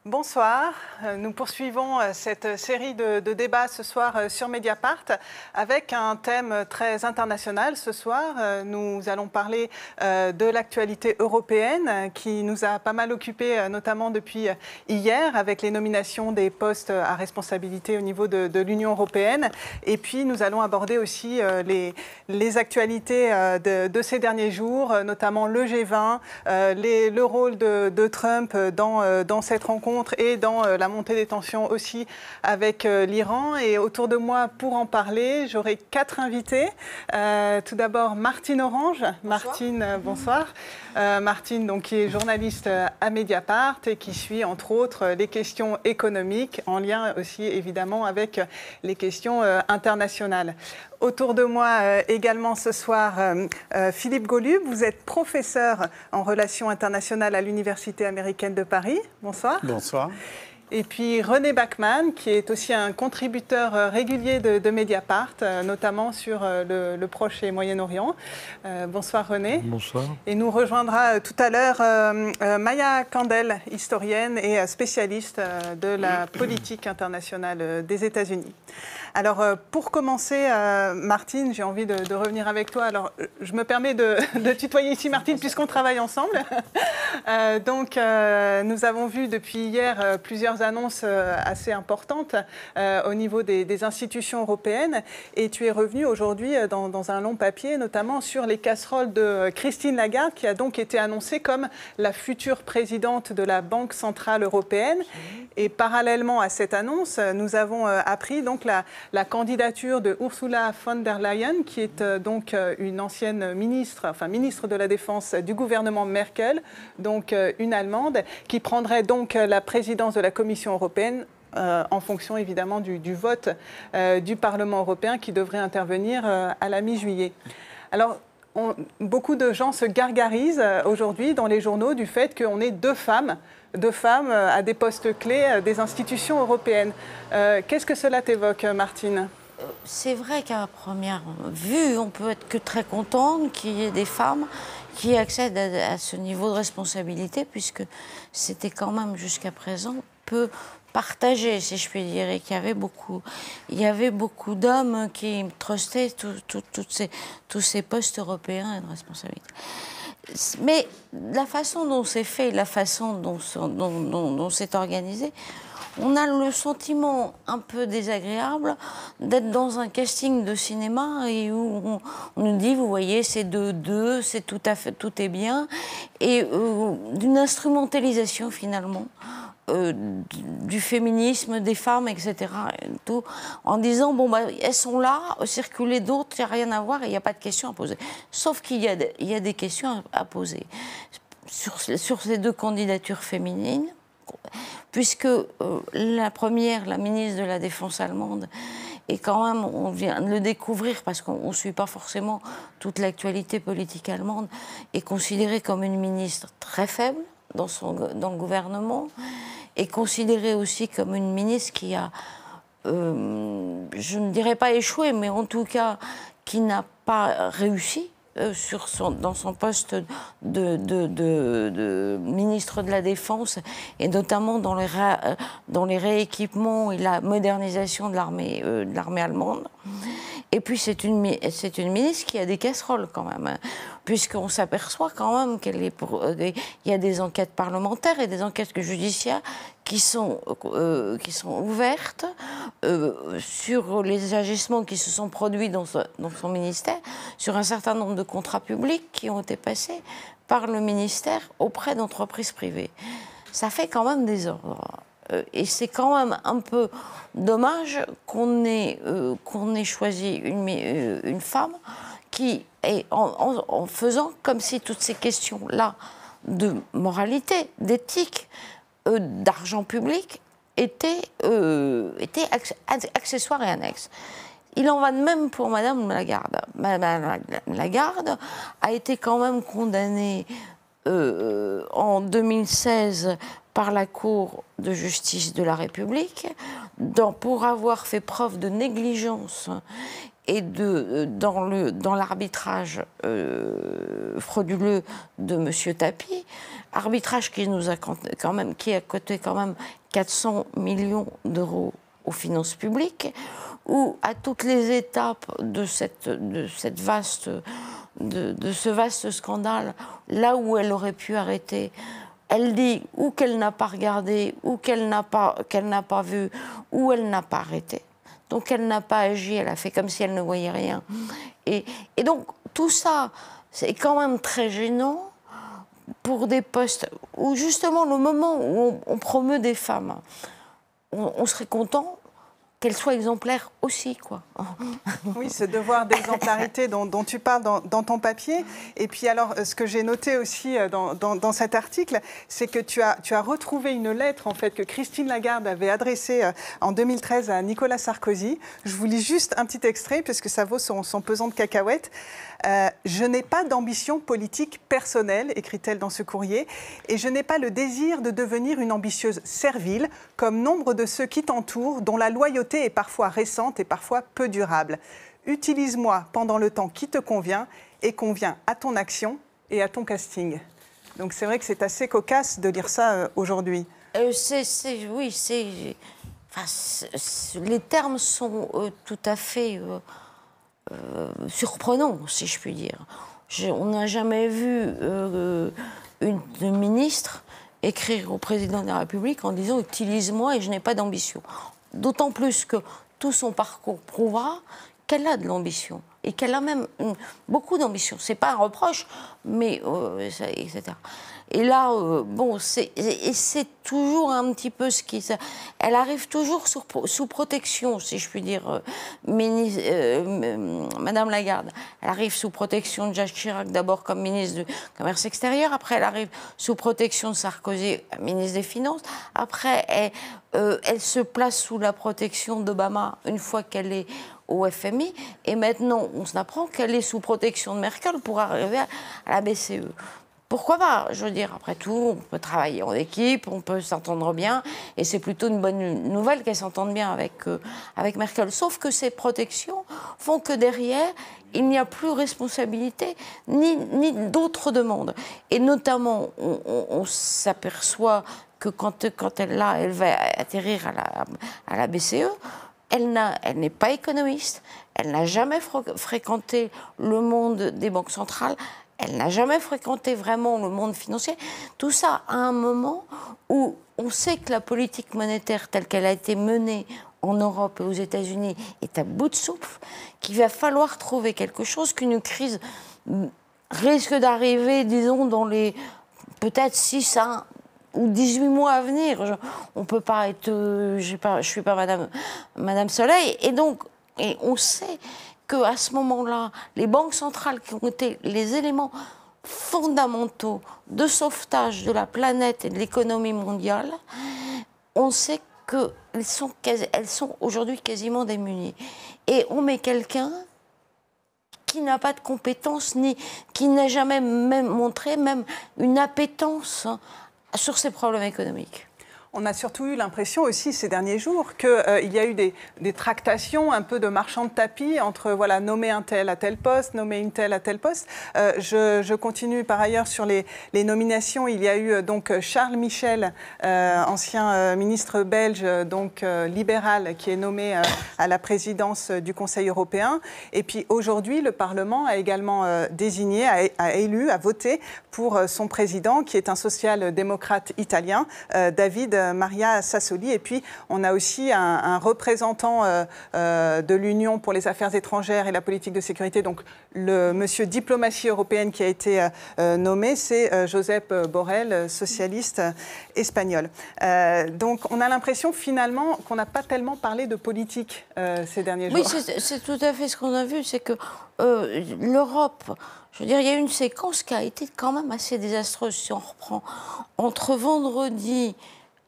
Bonsoir, nous poursuivons cette série de débats ce soir sur Mediapart avec un thème très international. Ce soir, nous allons parler de l'actualité européenne qui nous a pas mal occupés, notamment depuis hier, avec les nominations des postes à responsabilité au niveau de l'Union européenne. Et puis, nous allons aborder aussi les actualités de ces derniers jours, notamment le G20, le rôle de Trump dans cette rencontre et dans la montée des tensions aussi avec l'Iran. Et autour de moi, pour en parler, j'aurai 4 invités. Tout d'abord, Martine Orange. Bonsoir. Martine, bonsoir. Martine, donc, qui est journaliste à Mediapart et qui suit, entre autres, les questions économiques, en lien aussi, évidemment, avec les questions internationales. Autour de moi également ce soir, Philippe Golub, vous êtes professeur en relations internationales à l'Université américaine de Paris. Bonsoir. Bonsoir. Et puis René Bachmann, qui est aussi un contributeur régulier de Mediapart, notamment sur le Proche et Moyen-Orient. Bonsoir René. Bonsoir. Et nous rejoindra tout à l'heure Maya Kandel, historienne et spécialiste de la politique internationale des États-Unis. Alors, pour commencer, Martine, j'ai envie de revenir avec toi. Alors, je me permets de tutoyer ici Martine, puisqu'on travaille ensemble. Donc, nous avons vu depuis hier plusieurs annonces assez importantes au niveau des institutions européennes. Et tu es revenu aujourd'hui dans un long papier, notamment sur les casseroles de Christine Lagarde, qui a donc été annoncée comme la future présidente de la Banque centrale européenne. Et parallèlement à cette annonce, nous avons appris donc la candidature de Ursula von der Leyen, qui est donc une ancienne ministre, enfin ministre de la Défense du gouvernement Merkel, donc une Allemande, qui prendrait donc la présidence de la Commission européenne en fonction évidemment du vote du Parlement européen qui devrait intervenir à la mi-juillet. Alors, beaucoup de gens se gargarisent aujourd'hui dans les journaux du fait qu'on ait deux femmes à des postes clés des institutions européennes. Qu'est-ce que cela t'évoque, Martine ? C'est vrai qu'à première vue, on peut être que très contente qu'il y ait des femmes qui accèdent à ce niveau de responsabilité, puisque c'était quand même jusqu'à présent peu partagé, si je puis dire, et qu'il y avait beaucoup d'hommes qui trustaient tous ces postes européens de responsabilité. Mais la façon dont c'est fait, la façon dont c'est organisé, on a le sentiment un peu désagréable d'être dans un casting de cinéma et où on nous dit, vous voyez, c'est deux, c'est tout est bien, et d'une instrumentalisation finalement du féminisme, des femmes, etc. Tout, en disant, bon, bah, elles sont là, circuler d'autres, il n'y a rien à voir et il n'y a pas de questions à poser. Sauf qu'il y a des questions à poser sur ces deux candidatures féminines, puisque la première, la ministre de la Défense allemande, et quand même, on vient de le découvrir parce qu'on ne suit pas forcément toute l'actualité politique allemande, est considérée comme une ministre très faible dans le gouvernement, et considérée aussi comme une ministre qui a, je ne dirais pas échoué, mais en tout cas qui n'a pas réussi dans son poste de ministre de la Défense, et notamment dans les rééquipements et la modernisation de l'armée allemande. Et puis c'est une ministre qui a des casseroles quand même, hein, puisqu'on s'aperçoit quand même il y a des enquêtes parlementaires et des enquêtes judiciaires qui sont ouvertes sur les agissements qui se sont produits dans son ministère, sur un certain nombre de contrats publics qui ont été passés par le ministère auprès d'entreprises privées. Ça fait quand même des ordres. Et c'est quand même un peu dommage qu'on ait choisi une femme qui, en faisant comme si toutes ces questions-là de moralité, d'éthique, d'argent public étaient accessoires et annexes. Il en va de même pour Madame Lagarde. Madame Lagarde a été quand même condamnée en 2016 par la Cour de justice de la République pour avoir fait preuve de négligence et dans l'arbitrage frauduleux de M. Tapie, arbitrage qui nous a qui a coûté quand même 400 millions d'euros aux finances publiques, où à toutes les étapes de ce vaste scandale, là où elle aurait pu arrêter, elle dit ou qu'elle n'a pas regardé, ou qu'elle n'a pas vu, ou elle n'a pas arrêté. Donc elle n'a pas agi, elle a fait comme si elle ne voyait rien. Et donc tout ça, c'est quand même très gênant pour des postes où justement le moment où on promeut des femmes, on serait content qu'elles soient exemplaires aussi, quoi. Oui, ce devoir d'exemplarité dont tu parles dans ton papier. Et puis alors, ce que j'ai noté aussi dans cet article, c'est que tu as retrouvé une lettre, en fait, que Christine Lagarde avait adressée en 2013 à Nicolas Sarkozy. Je vous lis juste un petit extrait, puisque ça vaut son pesant de cacahuètes. Je n'ai pas d'ambition politique personnelle, écrit-elle dans ce courrier, et je n'ai pas le désir de devenir une ambitieuse servile, comme nombre de ceux qui t'entourent, dont la loyauté est parfois récente et parfois peu durable. Utilise-moi pendant le temps qui te convient et convient à ton action et à ton casting. Donc c'est vrai que c'est assez cocasse de lire ça aujourd'hui. Oui, les termes sont tout à fait surprenants, si je puis dire. On n'a jamais vu une ministre écrire au président de la République en disant « utilise-moi et je n'ai pas d'ambition ». D'autant plus que tout son parcours prouvera qu'elle a de l'ambition et qu'elle a même beaucoup d'ambition. C'est pas un reproche, mais etc. Et là, c'est toujours un petit peu ce qui... Elle arrive toujours sous protection, si je puis dire, Madame Lagarde. Elle arrive sous protection de Jacques Chirac, d'abord comme ministre du Commerce extérieur. Après, elle arrive sous protection de Sarkozy, ministre des Finances. Après, elle se place sous la protection d'Obama une fois qu'elle est au FMI. Et maintenant, on apprend qu'elle est sous protection de Merkel pour arriver à la BCE. Pourquoi pas? Je veux dire, après tout, on peut travailler en équipe, on peut s'entendre bien, et c'est plutôt une bonne nouvelle qu'elle s'entende bien avec Merkel. Sauf que ces protections font que derrière, il n'y a plus responsabilité ni d'autres demandes. Et notamment, on s'aperçoit que quand elle va atterrir à la BCE, elle n'est pas économiste, elle n'a jamais fréquenté le monde des banques centrales, elle n'a jamais fréquenté vraiment le monde financier. Tout ça à un moment où on sait que la politique monétaire telle qu'elle a été menée en Europe et aux États-Unis est à bout de souffle, qu'il va falloir trouver quelque chose, qu'une crise risque d'arriver, disons, dans les peut-être 6 ou 18 mois à venir. On ne peut pas être... je ne suis pas Madame Soleil. Et donc, on sait qu'à ce moment-là, les banques centrales qui ont été les éléments fondamentaux de sauvetage de la planète et de l'économie mondiale, on sait qu'elles sont aujourd'hui quasiment démunies. Et on met quelqu'un qui n'a pas de compétences, qui n'a jamais même montré même une appétence sur ces problèmes économiques. On a surtout eu l'impression aussi ces derniers jours qu'il y a eu des tractations un peu de marchands de tapis entre nommer un tel à tel poste, nommer une telle à tel poste. Je continue par ailleurs sur les nominations. Il y a eu donc Charles Michel, ancien ministre belge, donc libéral, qui est nommé à la présidence du Conseil européen. Et puis aujourd'hui, le Parlement a également désigné, a voté pour son président, qui est un social-démocrate italien, David Maria Sassoli. Et puis, on a aussi un représentant de l'Union pour les affaires étrangères et la politique de sécurité, donc le monsieur diplomatie européenne qui a été nommé, c'est Josep Borrell, socialiste espagnol. Donc, on a l'impression finalement qu'on n'a pas tellement parlé de politique ces derniers jours. Oui, c'est tout à fait ce qu'on a vu, c'est que l'Europe... Je veux dire, il y a une séquence qui a été quand même assez désastreuse, si on reprend. Entre vendredi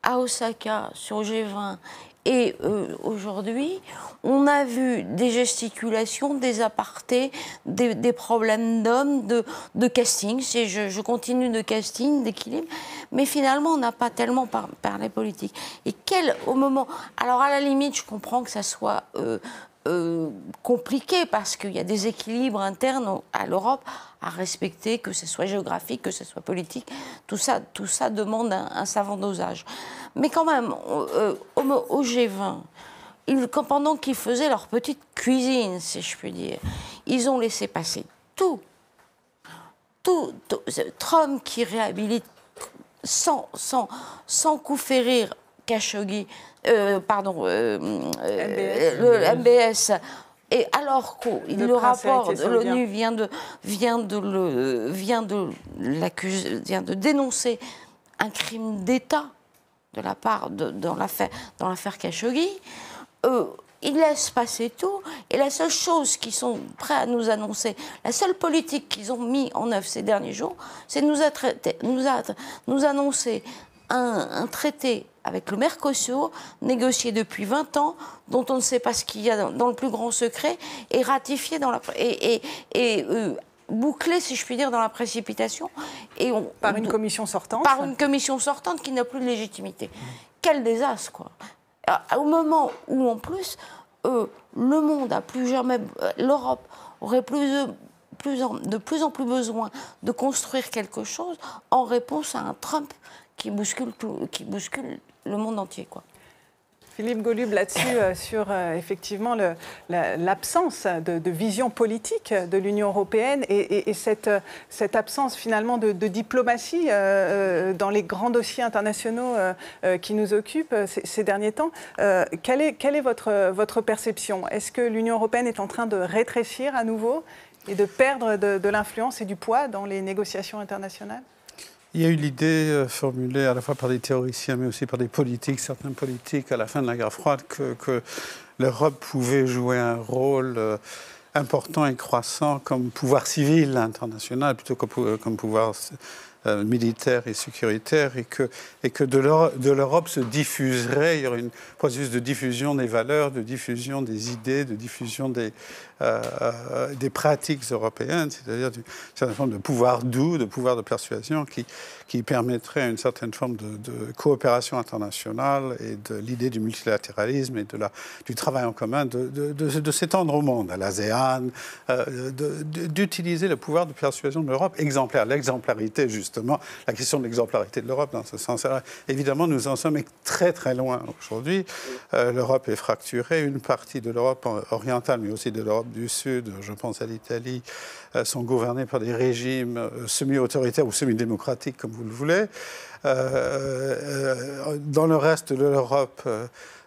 à Osaka, sur G20, et aujourd'hui, on a vu des gesticulations, des apartés, des problèmes d'hommes, de casting. Je continue de casting, d'équilibre. Mais finalement, on n'a pas tellement parlé politique. Et au moment... Alors, à la limite, je comprends que ça soit compliqué parce qu'il y a des équilibres internes à l'Europe à respecter, que ce soit géographique, que ce soit politique. Tout ça demande un savant dosage. Mais quand même, au G20, pendant qu'ils faisaient leur petite cuisine, si je puis dire, ils ont laissé passer tout. Trump qui réhabilite sans coup férir Khashoggi, le MBS. Et alors que le rapport de l'ONU vient de dénoncer un crime d'État de la part dans l'affaire Khashoggi, ils laissent passer tout. Et la seule chose qu'ils sont prêts à nous annoncer, la seule politique qu'ils ont mis en œuvre ces derniers jours, c'est de nous annoncer un traité avec le Mercosur, négocié depuis 20 ans, dont on ne sait pas ce qu'il y a dans le plus grand secret, et ratifié bouclé, si je puis dire, dans la précipitation. Par une commission sortante. Par une commission sortante qui n'a plus de légitimité. Quel désastre, quoi. Au moment où, en plus, le monde a plus jamais... L'Europe aurait de plus en plus besoin de construire quelque chose en réponse à un Trump qui bouscule le monde entier, quoi. Philippe Golub, là-dessus, sur effectivement l'absence de vision politique de l'Union européenne et cette absence finalement de diplomatie dans les grands dossiers internationaux qui nous occupent ces derniers temps. Quelle est votre perception? Est-ce que l'Union européenne est en train de rétrécir à nouveau et de perdre de l'influence et du poids dans les négociations internationales? Il y a eu l'idée formulée à la fois par des théoriciens, mais aussi par des politiques, certains politiques, à la fin de la guerre froide, que l'Europe pouvait jouer un rôle important et croissant comme pouvoir civil international, plutôt que comme pouvoir militaire et sécuritaire, et que de l'Europe se diffuserait, il y aurait un processus de diffusion des valeurs, de diffusion des idées, de diffusion des pratiques européennes, c'est-à-dire une certaine forme de pouvoir doux, de pouvoir de persuasion qui permettrait une certaine forme de coopération internationale et de l'idée du multilatéralisme et du travail en commun, de s'étendre au monde, à l'ASEAN, d'utiliser le pouvoir de persuasion de l'Europe exemplaire, l'exemplarité justement, la question de l'exemplarité de l'Europe dans ce sens. Alors, évidemment, nous en sommes très très loin aujourd'hui. L'Europe est fracturée, une partie de l'Europe orientale, mais aussi de l'Europe du Sud, je pense à l'Italie, sont gouvernés par des régimes semi-autoritaires ou semi-démocratiques, comme vous le voulez. Dans le reste de l'Europe,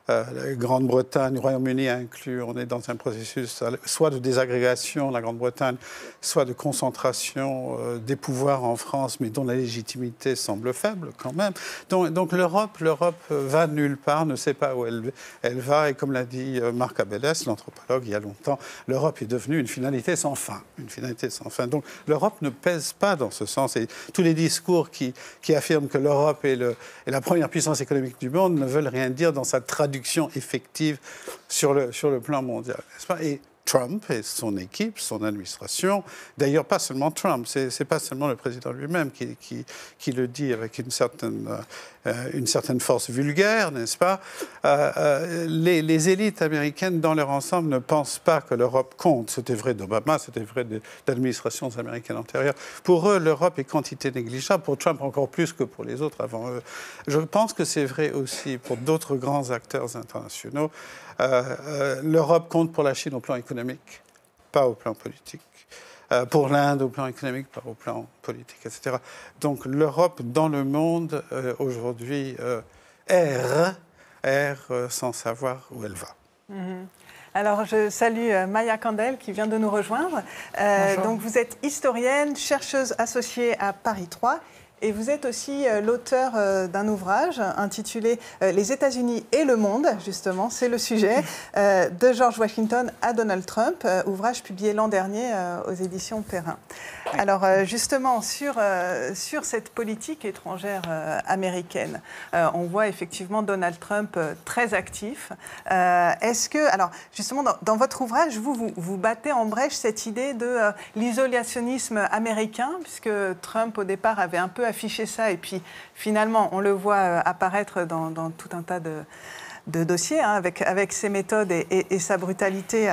la Grande-Bretagne, le Royaume-Uni inclus, on est dans un processus soit de désagrégation de la Grande-Bretagne, soit de concentration des pouvoirs en France, mais dont la légitimité semble faible quand même. Donc l'Europe va nulle part, ne sait pas où elle va, et comme l'a dit Marc Abélès, l'anthropologue, il y a longtemps, l'Europe est devenue une finalité sans fin. Une finalité sans fin. Donc l'Europe ne pèse pas dans ce sens, et tous les discours qui affirment que l'Europe est la première puissance économique du monde ne veulent rien dire dans sa traduction effective sur le plan mondial, n'est-ce pas? Et Trump et son équipe, son administration, d'ailleurs pas seulement Trump, c'est pas seulement le président lui-même qui le dit avec une certaine force vulgaire, n'est-ce pas? Les élites américaines dans leur ensemble ne pensent pas que l'Europe compte. C'était vrai d'Obama, c'était vrai d'administrations américaines antérieures. Pour eux, l'Europe est quantité négligeable, pour Trump encore plus que pour les autres avant eux. Je pense que c'est vrai aussi pour d'autres grands acteurs internationaux. L'Europe compte pour la Chine au plan économique, pas au plan politique. Pour l'Inde au plan économique, pas au plan politique, etc. Donc l'Europe dans le monde aujourd'hui erre sans savoir où elle va. Mm-hmm. Alors, je salue Maya Kandel qui vient de nous rejoindre. Donc, vous êtes historienne, chercheuse associée à Paris 3. Et vous êtes aussi l'auteur d'un ouvrage intitulé « Les États-Unis et le monde », justement, c'est le sujet, de George Washington à Donald Trump, ouvrage publié l'an dernier aux éditions Perrin. Alors justement, sur cette politique étrangère américaine, on voit effectivement Donald Trump très actif. Est-ce que, alors justement, dans votre ouvrage, vous battez en brèche cette idée de l'isolationnisme américain, puisque Trump, au départ, avait un peu affiché ça, et puis finalement, on le voit apparaître dans tout un tas dossier, hein, avec ses méthodes et sa brutalité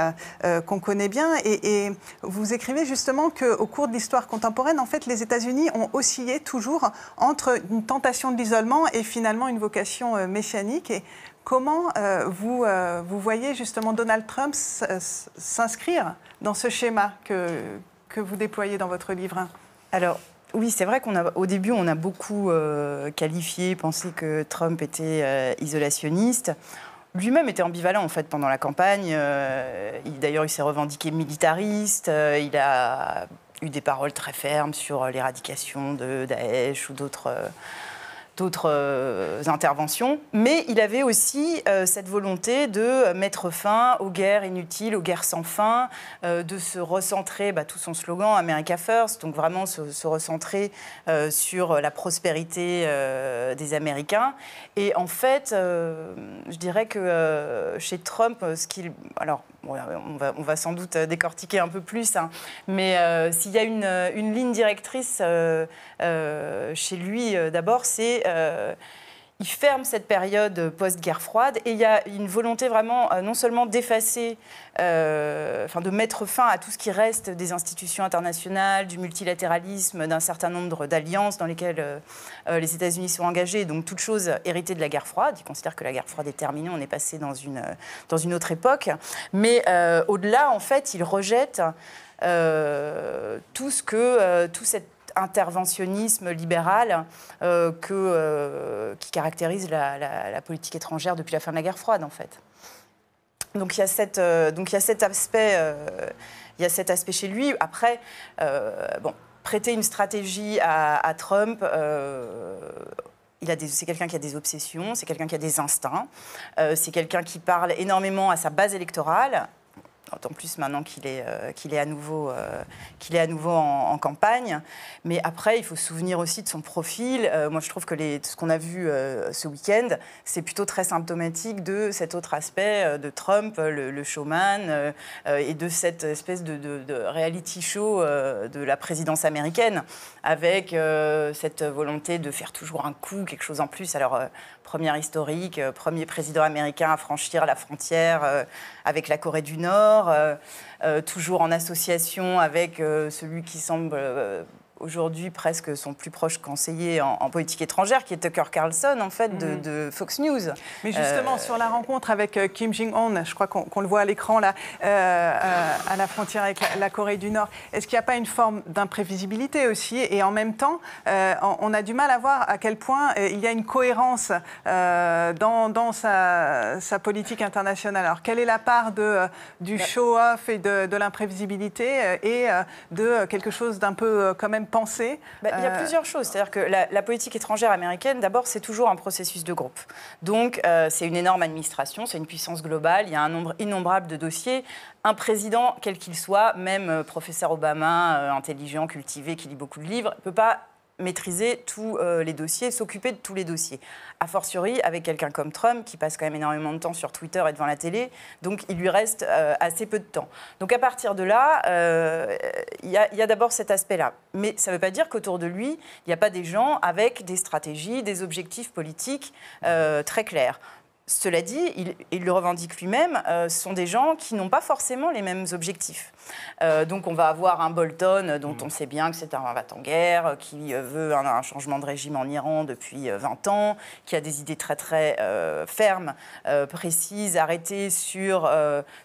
qu'on connaît bien. Et vous écrivez justement qu'au cours de l'histoire contemporaine, en fait, les États-Unis ont oscillé toujours entre une tentation de l'isolement et finalement une vocation messianique. Et comment vous voyez justement Donald Trump s'inscrire dans ce schéma que vous déployez dans votre livre? Alors, oui, c'est vrai qu'au début, on a beaucoup qualifié, pensé que Trump était isolationniste. Lui-même était ambivalent, en fait, pendant la campagne. D'ailleurs, il s'est revendiqué militariste. Il a eu des paroles très fermes sur l'éradication de Daesh ou d'autres interventions, mais il avait aussi cette volonté de mettre fin aux guerres inutiles, aux guerres sans fin, de se recentrer, tout son slogan « America First », donc vraiment se recentrer sur la prospérité des Américains. Et en fait, je dirais que chez Trump, alors, on va sans doute décortiquer un peu plus, hein, mais s'il y a une ligne directrice chez lui, d'abord, c'est il ferme cette période post-guerre froide et il y a une volonté vraiment non seulement d'effacer, de mettre fin à tout ce qui reste des institutions internationales, du multilatéralisme, d'un certain nombre d'alliances dans lesquelles les États-Unis sont engagés, donc toute chose héritée de la guerre froide. Il considère que la guerre froide est terminée, on est passé dans une autre époque. Mais au-delà, en fait, il rejette tout cet interventionnisme libéral qui caractérise la politique étrangère depuis la fin de la guerre froide, en fait. Donc il y a cet aspect chez lui. Après, prêter une stratégie à Trump, c'est quelqu'un qui a des obsessions, c'est quelqu'un qui a des instincts, c'est quelqu'un qui parle énormément à sa base électorale. D'autant plus maintenant qu'il est à nouveau en campagne. Mais après, il faut se souvenir aussi de son profil. Moi, je trouve que ce qu'on a vu ce week-end, c'est plutôt très symptomatique de cet autre aspect de Trump, le showman, et de cette espèce de reality show de la présidence américaine, avec cette volonté de faire toujours un coup, quelque chose en plus. Alors, première historique, premier président américain à franchir la frontière avec la Corée du Nord, toujours en association avec celui qui semble aujourd'hui presque son plus proche conseiller en politique étrangère, qui est Tucker Carlson, en fait, de Fox News. Mais justement, sur la rencontre avec Kim Jong-un, je crois qu'on le voit à l'écran, là, à la frontière avec la Corée du Nord, est-ce qu'il n'y a pas une forme d'imprévisibilité aussi? Et en même temps, on a du mal à voir à quel point il y a une cohérence dans sa politique internationale. Alors, quelle est la part du show-off et de l'imprévisibilité et de quelque chose d'un peu quand même pensé? Il y a plusieurs choses. C'est-à-dire que la politique étrangère américaine, d'abord, c'est toujours un processus de groupe. Donc, c'est une énorme administration, c'est une puissance globale, il y a un nombre innombrable de dossiers. Un président, quel qu'il soit, même professeur Obama, intelligent, cultivé, qui lit beaucoup de livres, ne peut pas maîtriser tous les dossiers, s'occuper de tous les dossiers. A fortiori, avec quelqu'un comme Trump, qui passe quand même énormément de temps sur Twitter et devant la télé, donc il lui reste assez peu de temps. Donc à partir de là, il y a d'abord cet aspect-là. Mais ça ne veut pas dire qu'autour de lui, il n'y a pas des gens avec des stratégies, des objectifs politiques très clairs. Cela dit, il le revendique lui-même, ce sont des gens qui n'ont pas forcément les mêmes objectifs. Donc on va avoir un Bolton dont on sait bien que c'est un va-t-en-guerre, qui veut un changement de régime en Iran depuis 20 ans, qui a des idées très très fermes, précises, arrêtées sur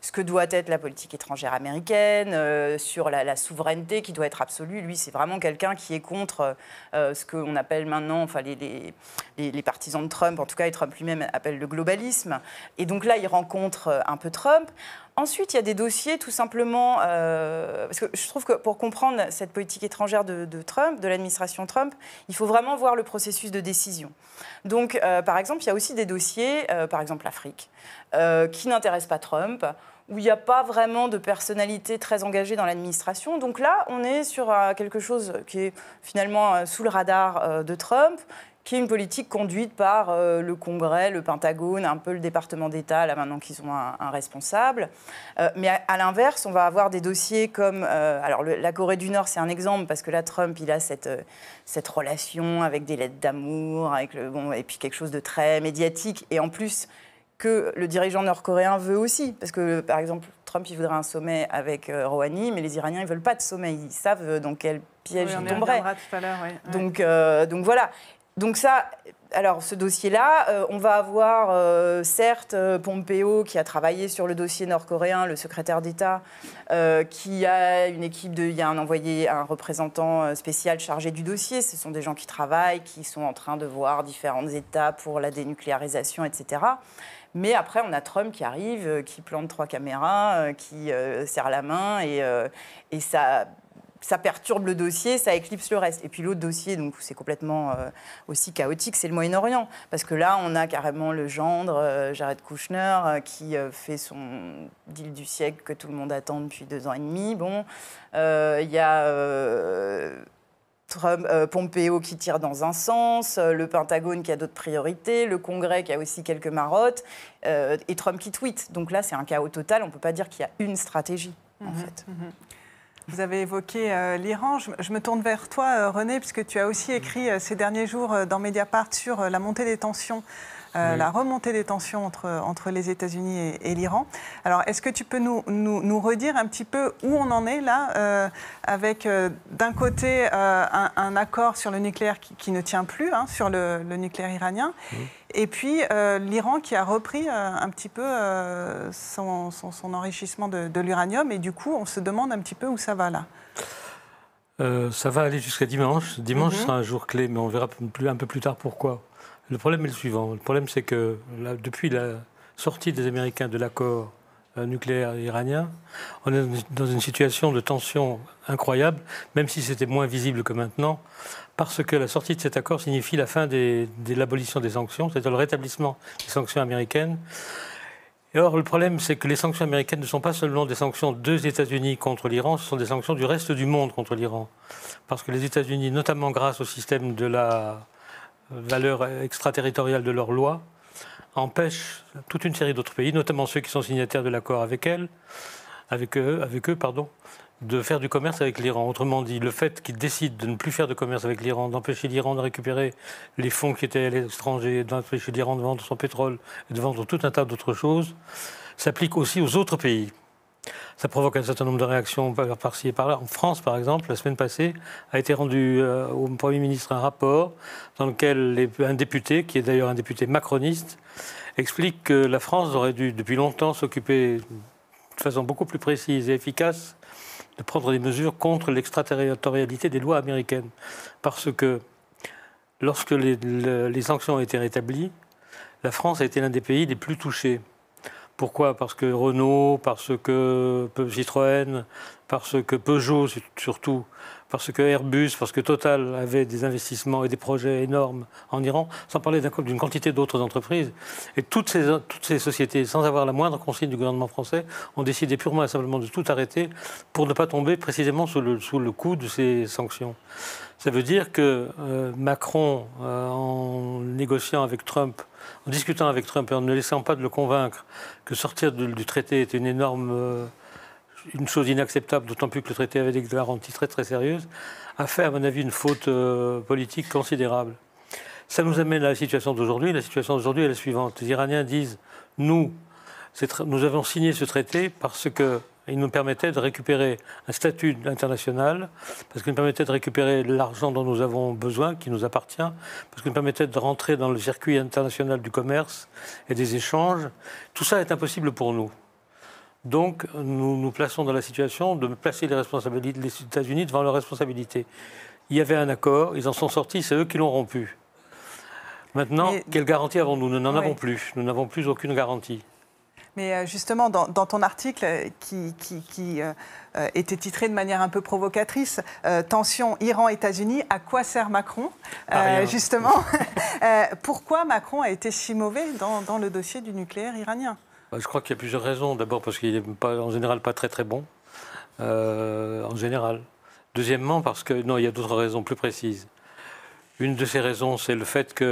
ce que doit être la politique étrangère américaine, sur la souveraineté qui doit être absolue. Lui, c'est vraiment quelqu'un qui est contre ce qu'on appelle maintenant, les partisans de Trump, en tout cas, et Trump lui-même appelle le globalisme. Et donc là, il rencontre un peu Trump. Ensuite, il y a des dossiers tout simplement, parce que je trouve que pour comprendre cette politique étrangère de Trump, de l'administration Trump, il faut vraiment voir le processus de décision. Donc, par exemple, il y a aussi des dossiers, par exemple l'Afrique, qui n'intéressent pas Trump, où il n'y a pas vraiment de personnalité très engagée dans l'administration. Donc là, on est sur quelque chose qui est finalement sous le radar de Trump, qui est une politique conduite par le Congrès, le Pentagone, un peu le département d'État, là maintenant qu'ils ont un responsable. Mais à l'inverse, on va avoir des dossiers comme... la Corée du Nord, c'est un exemple, parce que là, Trump, il a cette relation avec des lettres d'amour, et puis quelque chose de très médiatique, et en plus que le dirigeant nord-coréen veut aussi. Parce que, par exemple, Trump, il voudrait un sommet avec Rouhani, mais les Iraniens, ils ne veulent pas de sommet. Ils savent dans quel piège ils tomberaient. Tout à l'heure, oui. Donc voilà. Donc ça, alors ce dossier-là, on va avoir certes Pompeo qui a travaillé sur le dossier nord-coréen, le secrétaire d'État, qui a une équipe il y a un représentant spécial chargé du dossier. Ce sont des gens qui travaillent, qui sont en train de voir différentes étapes pour la dénucléarisation, etc. Mais après, on a Trump qui arrive, qui plante 3 caméras, qui serre la main et ça perturbe le dossier, ça éclipse le reste. Et puis l'autre dossier, donc c'est complètement aussi chaotique, c'est le Moyen-Orient. Parce que là, on a carrément le gendre, Jared Kushner, qui fait son deal du siècle que tout le monde attend depuis 2 ans et demi. Bon, il y a Pompeo qui tire dans un sens, le Pentagone qui a d'autres priorités, le Congrès qui a aussi quelques marottes, et Trump qui tweet. Donc là, c'est un chaos total. On ne peut pas dire qu'il y a une stratégie, en fait. Vous avez évoqué l'Iran. Je me tourne vers toi, René, puisque tu as aussi écrit ces derniers jours dans Mediapart sur la montée des tensions, la remontée des tensions entre les États-Unis et l'Iran. Alors, est-ce que tu peux nous redire un petit peu où on en est là, avec d'un côté un accord sur le nucléaire qui ne tient plus, sur le nucléaire iranien, et puis l'Iran qui a repris un petit peu son enrichissement de l'uranium, et du coup, on se demande un petit peu où ça va là. Ça va aller jusqu'à dimanche. Dimanche sera un jour clé, mais on verra un peu plus tard pourquoi. Le problème est le suivant. Le problème, c'est que depuis la sortie des Américains de l'accord nucléaire iranien, on est dans une situation de tension incroyable, même si c'était moins visible que maintenant, parce que la sortie de cet accord signifie la fin de l'abolition des sanctions, c'est-à-dire le rétablissement des sanctions américaines. Et or, le problème, c'est que les sanctions américaines ne sont pas seulement des sanctions des États-Unis contre l'Iran, ce sont des sanctions du reste du monde contre l'Iran. Parce que les États-Unis, notamment grâce au système de la valeur extraterritoriale de leurs lois, empêchent toute une série d'autres pays, notamment ceux qui sont signataires de l'accord avec eux, de faire du commerce avec l'Iran. Autrement dit, le fait qu'ils décident de ne plus faire de commerce avec l'Iran, d'empêcher l'Iran de récupérer les fonds qui étaient à l'étranger, d'empêcher l'Iran de vendre son pétrole et de vendre tout un tas d'autres choses, s'applique aussi aux autres pays. Ça provoque un certain nombre de réactions par-ci et par-là. En France, par exemple, la semaine passée, a été rendu au Premier ministre un rapport dans lequel un député, qui est d'ailleurs un député macroniste, explique que la France aurait dû, depuis longtemps, s'occuper de façon beaucoup plus précise et efficace de prendre des mesures contre l'extraterritorialité des lois américaines. Parce que lorsque les sanctions ont été rétablies, la France a été l'un des pays les plus touchés. Pourquoi ? Parce que Renault, parce que Citroën, parce que Peugeot surtout, parce que Airbus, parce que Total avait des investissements et des projets énormes en Iran, sans parler d'une quantité d'autres entreprises. Et toutes ces sociétés, sans avoir la moindre consigne du gouvernement français, ont décidé purement et simplement de tout arrêter pour ne pas tomber précisément sous le coup de ces sanctions. Ça veut dire que Macron, en négociant avec Trump, en discutant avec Trump et en ne laissant pas de le convaincre que sortir du traité était une chose inacceptable, d'autant plus que le traité avait des garanties très très sérieuses, a fait à mon avis une faute politique considérable. Ça nous amène à la situation d'aujourd'hui. La situation d'aujourd'hui est la suivante. Les Iraniens disent « Nous avons signé ce traité parce que il nous permettait de récupérer un statut international, parce qu'il nous permettait de récupérer l'argent dont nous avons besoin, qui nous appartient, parce qu'il nous permettait de rentrer dans le circuit international du commerce et des échanges. Tout ça est impossible pour nous. Donc, nous nous plaçons dans la situation de placer les États-Unis devant leurs responsabilités. Il y avait un accord, ils en sont sortis, c'est eux qui l'ont rompu. Maintenant, quelle garantie avons-nous ? Nous n'en avons plus. Nous n'avons plus aucune garantie. Mais justement, dans ton article qui était titré de manière un peu provocatrice, tension Iran-États-Unis, à quoi sert Macron ? Justement, pourquoi Macron a été si mauvais dans le dossier du nucléaire iranien ? Je crois qu'il y a plusieurs raisons. D'abord parce qu'il n'est en général pas très très bon, en général. Deuxièmement parce que, non, il y a d'autres raisons plus précises. Une de ces raisons, c'est le fait qu'il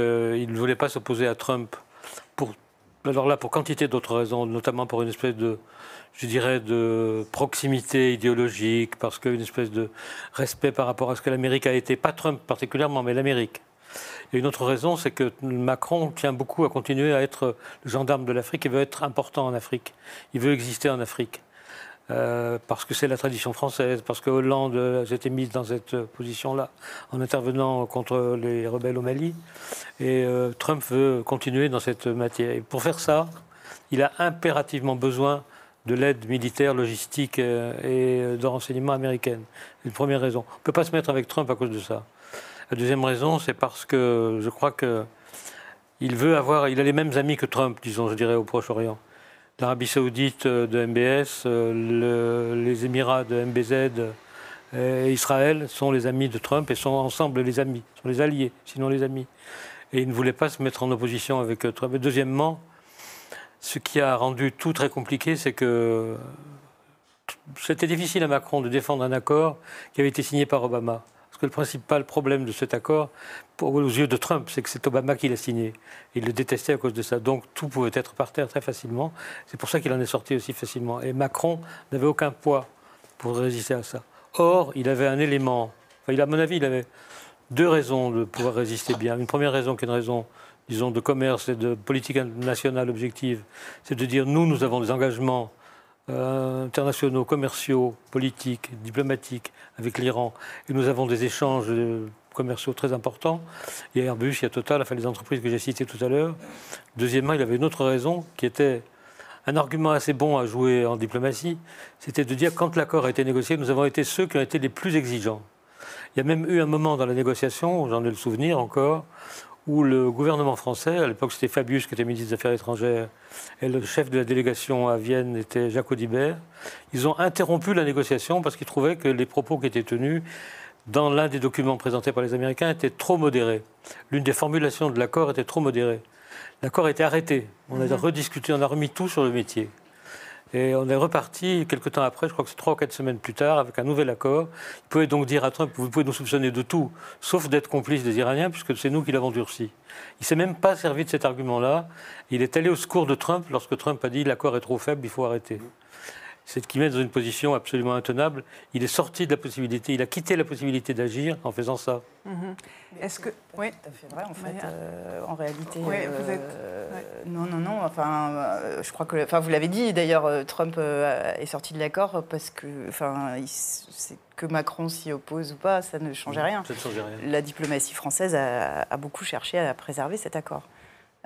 ne voulait pas s'opposer à Trump pour quantité d'autres raisons, notamment pour une espèce de proximité idéologique, parce qu'une espèce de respect par rapport à ce que l'Amérique a été, pas Trump particulièrement, mais l'Amérique. Et une autre raison, c'est que Macron tient beaucoup à continuer à être le gendarme de l'Afrique et veut être important en Afrique. Il veut exister en Afrique. Parce que c'est la tradition française, parce que Hollande s'était mise dans cette position-là en intervenant contre les rebelles au Mali. Et Trump veut continuer dans cette matière. Et pour faire ça, il a impérativement besoin de l'aide militaire, logistique et de renseignement américaine. C'est une première raison. On ne peut pas se mettre avec Trump à cause de ça. La deuxième raison, c'est parce que je crois qu'il a les mêmes amis que Trump, disons, je dirais, au Proche-Orient. L'Arabie Saoudite de MBS, les Émirats de MBZ et Israël sont les amis de Trump et sont ensemble les amis, sont les alliés, sinon les amis. Et il ne voulait pas se mettre en opposition avec Trump. Et deuxièmement, ce qui a rendu tout très compliqué, c'est que c'était difficile à Macron de défendre un accord qui avait été signé par Obama. Parce que le principal problème de cet accord, aux yeux de Trump, c'est que c'est Obama qui l'a signé. Il le détestait à cause de ça. Donc tout pouvait être par terre très facilement. C'est pour ça qu'il en est sorti aussi facilement. Et Macron n'avait aucun poids pour résister à ça. Or, il avait un élément, à mon avis, il avait deux raisons de pouvoir résister bien. Une première raison qui est une raison, disons, de commerce et de politique nationale objective, c'est de dire, nous avons des engagements internationaux, commerciaux, politiques, diplomatiques avec l'Iran. Et nous avons des échanges commerciaux très importants. Il y a Airbus, il y a Total, enfin les entreprises que j'ai citées tout à l'heure. Deuxièmement, il avait une autre raison qui était un argument assez bon à jouer en diplomatie. C'était de dire, quand l'accord a été négocié, nous avons été ceux qui ont été les plus exigeants. Il y a même eu un moment dans la négociation, j'en ai le souvenir encore, où le gouvernement français, à l'époque c'était Fabius qui était ministre des Affaires étrangères, et le chef de la délégation à Vienne était Jacques Audibert, ils ont interrompu la négociation parce qu'ils trouvaient que les propos qui étaient tenus dans l'un des documents présentés par les Américains étaient trop modérés. L'une des formulations de l'accord était trop modérée. L'accord a été arrêté, on a rediscuté, on a remis tout sur le métier. Et on est reparti quelques temps après, je crois que c'est 3 ou 4 semaines plus tard, avec un nouvel accord. Il pouvait donc dire à Trump, vous pouvez nous soupçonner de tout, sauf d'être complice des Iraniens, puisque c'est nous qui l'avons durci. Il ne s'est même pas servi de cet argument-là. Il est allé au secours de Trump lorsque Trump a dit l'accord est trop faible, il faut arrêter. C'est ce qui met dans une position absolument intenable. Il est sorti de la possibilité, il a quitté la possibilité d'agir en faisant ça. Est-ce que... Oui, tout à fait vrai, en fait. En réalité, oui, vous êtes... non. Enfin, je crois que... Enfin, vous l'avez dit, d'ailleurs, Trump est sorti de l'accord parce que... Enfin, c'est que Macron s'y oppose ou pas, ça ne changeait rien. Ça ne changeait rien. La diplomatie française a beaucoup cherché à préserver cet accord.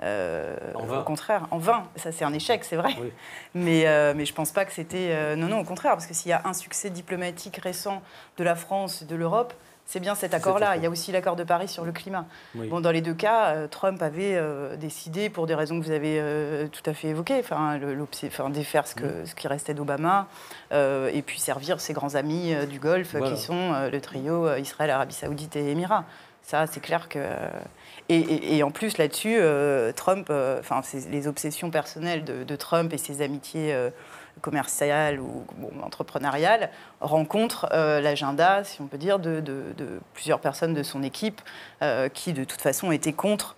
Au contraire, en vain. Ça, c'est un échec, c'est vrai. Oui. Mais je ne pense pas que c'était... non, au contraire, parce que s'il y a un succès diplomatique récent de la France et de l'Europe, c'est bien cet accord-là. Il y a aussi l'accord de Paris sur le climat. Oui. Bon, dans les deux cas, Trump avait décidé, pour des raisons que vous avez tout à fait évoquées, défaire ce qui restait d'Obama, et puis servir ses grands amis du Golfe, qui sont le trio Israël, Arabie Saoudite et Émirats. Ça, c'est clair que... Et en plus, là-dessus, Trump, les obsessions personnelles de Trump et ses amitiés commerciales ou entrepreneuriales rencontrent l'agenda, si on peut dire, de plusieurs personnes de son équipe qui, de toute façon, étaient contre,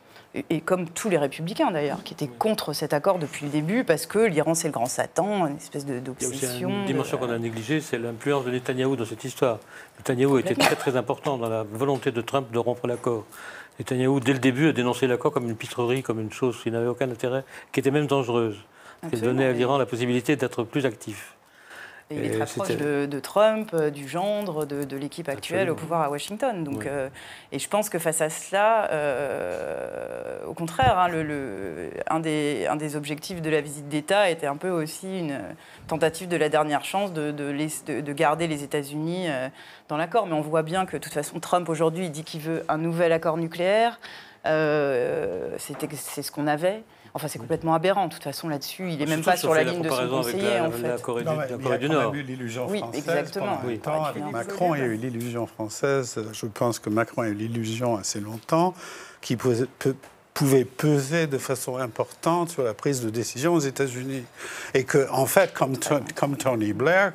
et comme tous les républicains d'ailleurs, qui étaient contre cet accord depuis le début, parce que l'Iran, c'est le grand Satan, une espèce d'obsession. Il y a aussi une dimension qu'on a négligée, c'est l'influence de Netanyahou dans cette histoire. Netanyahou était très très important dans la volonté de Trump de rompre l'accord. Netanyahou, dès le début, a dénoncé l'accord comme une pitrerie, comme une chose qui n'avait aucun intérêt, qui était même dangereuse, qui donnait à l'Iran la possibilité d'être plus actif. Et il est très proche de Trump, du gendre, de l'équipe actuelle au pouvoir à Washington. Donc, et je pense que face à cela, au contraire, un des objectifs de la visite d'État était un peu aussi une tentative de la dernière chance de garder les États-Unis dans l'accord. Mais on voit bien que, de toute façon, Trump, aujourd'hui, il dit qu'il veut un nouvel accord nucléaire. C'est ce qu'on avait. Enfin, c'est complètement aberrant. De toute façon, là-dessus, il n'est même pas sur la ligne de son conseiller, en fait. La Corée du Nord. Il y a eu l'illusion française pendant un temps. Avec Macron, il y a eu l'illusion française. Je pense que Macron a eu l'illusion assez longtemps qui pouvait peser de façon importante sur la prise de décision aux États-Unis. Et que, en fait, comme Tony Blair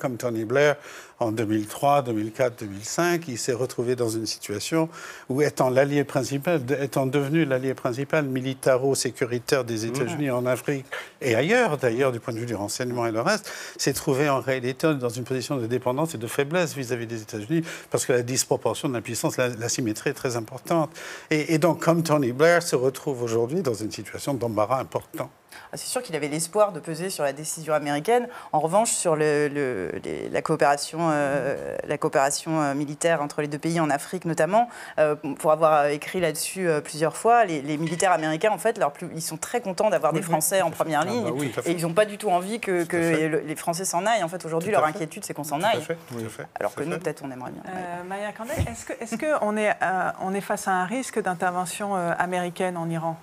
en 2003, 2004, 2005, il s'est retrouvé dans une situation où, étant devenu l'allié principal militaro-sécuritaire des États-Unis en Afrique et ailleurs, d'ailleurs, du point de vue du renseignement et le reste, s'est trouvé en réalité dans une position de dépendance et de faiblesse vis-à-vis des États-Unis, parce que la disproportion de la puissance, l'asymétrie est très importante. Et donc, comme Tony Blair se retrouve aujourd'hui dans une situation d'embarras important. C'est sûr qu'il avait l'espoir de peser sur la décision américaine. En revanche, sur la coopération militaire entre les deux pays, en Afrique notamment, pour avoir écrit là-dessus plusieurs fois, les militaires américains, en fait, ils sont très contents d'avoir des Français en première ligne. Et ils n'ont pas du tout envie que les Français s'en aillent. En fait, aujourd'hui, leur inquiétude, c'est qu'on s'en aille. Alors que nous, peut-être, on aimerait bien. Maya Kandeh, est-ce qu'on est face à un risque d'intervention américaine en Iran?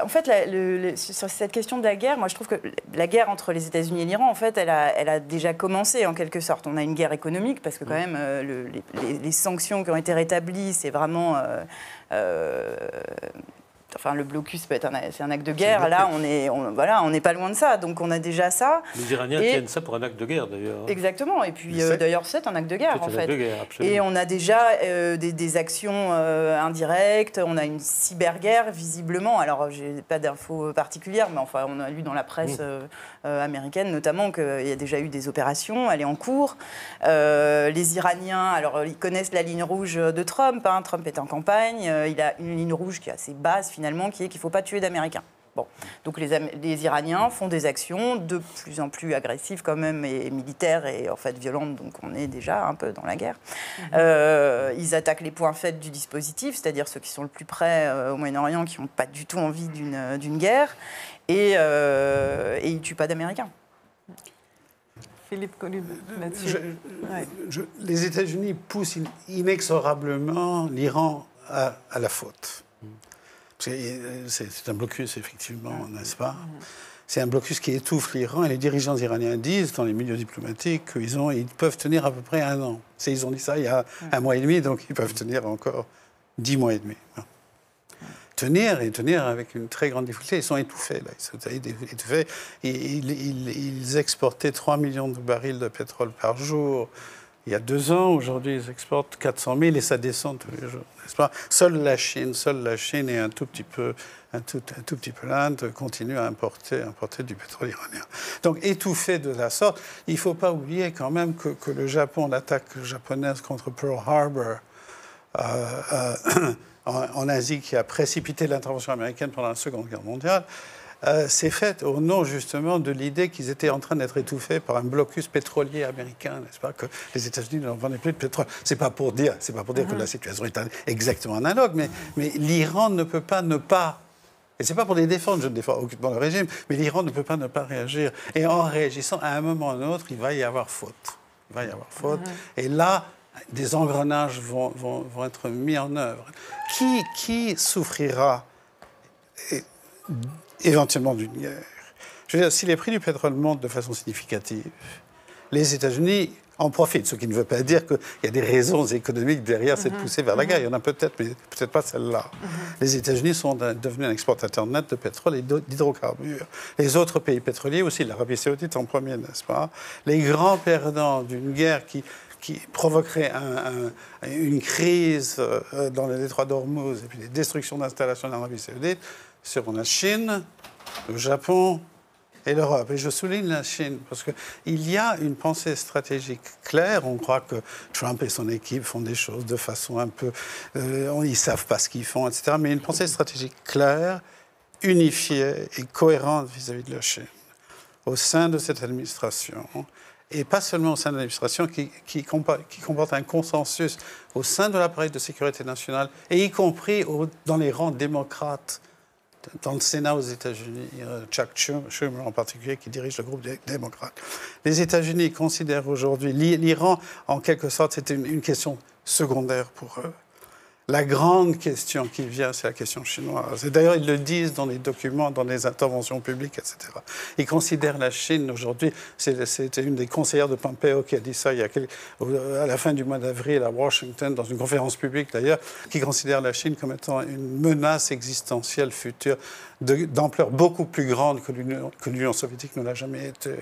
En fait, sur cette question de la guerre, moi je trouve que la guerre entre les États-Unis et l'Iran, en fait, elle a déjà commencé en quelque sorte. On a une guerre économique parce que quand même les sanctions qui ont été rétablies, c'est vraiment... Enfin, le blocus c'est un acte de guerre. Là, on n'est pas loin de ça. Donc, on a déjà ça. Les Iraniens tiennent ça pour un acte de guerre, d'ailleurs. Exactement. Et puis, d'ailleurs, c'est un acte de guerre, en fait. De guerre, et on a déjà des actions indirectes. On a une cyberguerre, visiblement. Alors, je n'ai pas d'infos particulières, mais enfin, on a lu dans la presse américaine, notamment, qu'il y a déjà eu des opérations. Elle est en cours. Les Iraniens, alors, ils connaissent la ligne rouge de Trump. Trump est en campagne. Il a une ligne rouge qui est assez basse, finalement, qui est qu'il ne faut pas tuer d'Américains. Bon. Donc les Iraniens font des actions de plus en plus agressives quand même, et militaires et en fait violentes, donc on est déjà un peu dans la guerre. Ils attaquent les points faibles du dispositif, c'est-à-dire ceux qui sont le plus près au Moyen-Orient, qui n'ont pas du tout envie d'une guerre, et ils ne tuent pas d'Américains. Philippe Colume, là-dessus. Les États-Unis poussent inexorablement l'Iran à la faute. C'est un blocus, effectivement, n'est-ce pas? C'est un blocus qui étouffe l'Iran, et les dirigeants iraniens disent, dans les milieux diplomatiques, qu'ils peuvent tenir à peu près 1 an. Ils ont dit ça il y a 1 mois et demi, donc ils peuvent tenir encore 10 mois et demi. Tenir avec une très grande difficulté. Ils sont étouffés, là. Ils sont étouffés. Ils exportaient 3 millions de barils de pétrole par jour. Il y a 2 ans, aujourd'hui, ils exportent 400 000 et ça descend tous les jours, n'est-ce pas? Seule la Chine et un tout petit peu l'Inde continuent à importer du pétrole iranien. Donc, étouffé de la sorte, il ne faut pas oublier quand même que le Japon, l'attaque japonaise contre Pearl Harbor en Asie, qui a précipité l'intervention américaine pendant la Seconde Guerre mondiale, c'est fait au nom justement de l'idée qu'ils étaient en train d'être étouffés par un blocus pétrolier américain, n'est-ce pas, que les États-Unis ne vendaient plus de pétrole. C'est pas pour dire que la situation est exactement analogue, mais l'Iran ne peut pas ne pas. Et c'est pas pour les défendre, je ne défends aucunement le régime, mais l'Iran ne peut pas ne pas réagir. Et en réagissant, à un moment ou à un autre, il va y avoir faute. Et là, des engrenages vont être mis en œuvre. Qui souffrira éventuellement d'une guerre? Je veux dire, si les prix du pétrole montent de façon significative, les États-Unis en profitent, ce qui ne veut pas dire qu'il y a des raisons économiques derrière cette poussée vers la guerre. Il y en a peut-être, mais peut-être pas celle-là. Les États-Unis sont devenus un exportateur net de pétrole et d'hydrocarbures. Les autres pays pétroliers aussi, l'Arabie saoudite en premier, n'est-ce pas? Les grands perdants d'une guerre qui provoquerait une crise dans le détroit d'Ormuz et puis des destructions d'installations en Arabie saoudite seront la Chine, le Japon et l'Europe. Et je souligne la Chine parce qu'il y a une pensée stratégique claire. On croit que Trump et son équipe font des choses de façon un peu... ils ne savent pas ce qu'ils font, etc. Mais une pensée stratégique claire, unifiée et cohérente vis-à-vis de la Chine au sein de cette administration. Et pas seulement au sein de l'administration, qui comporte un consensus au sein de l'appareil de sécurité nationale, et y compris dans les rangs démocrates, dans le Sénat aux États-Unis, Chuck Schumer en particulier, qui dirige le groupe des démocrates. Les États-Unis considèrent aujourd'hui l'Iran, en quelque sorte, c'est une question secondaire pour eux. La grande question qui vient, c'est la question chinoise. Et d'ailleurs, ils le disent dans les documents, dans les interventions publiques, etc. Ils considèrent la Chine aujourd'hui, c'était une des conseillères de Pompeo qui a dit ça à la fin du mois d'avril à Washington, dans une conférence publique d'ailleurs, qui considère la Chine comme étant une menace existentielle future d'ampleur beaucoup plus grande que l'Union soviétique ne l'a jamais été.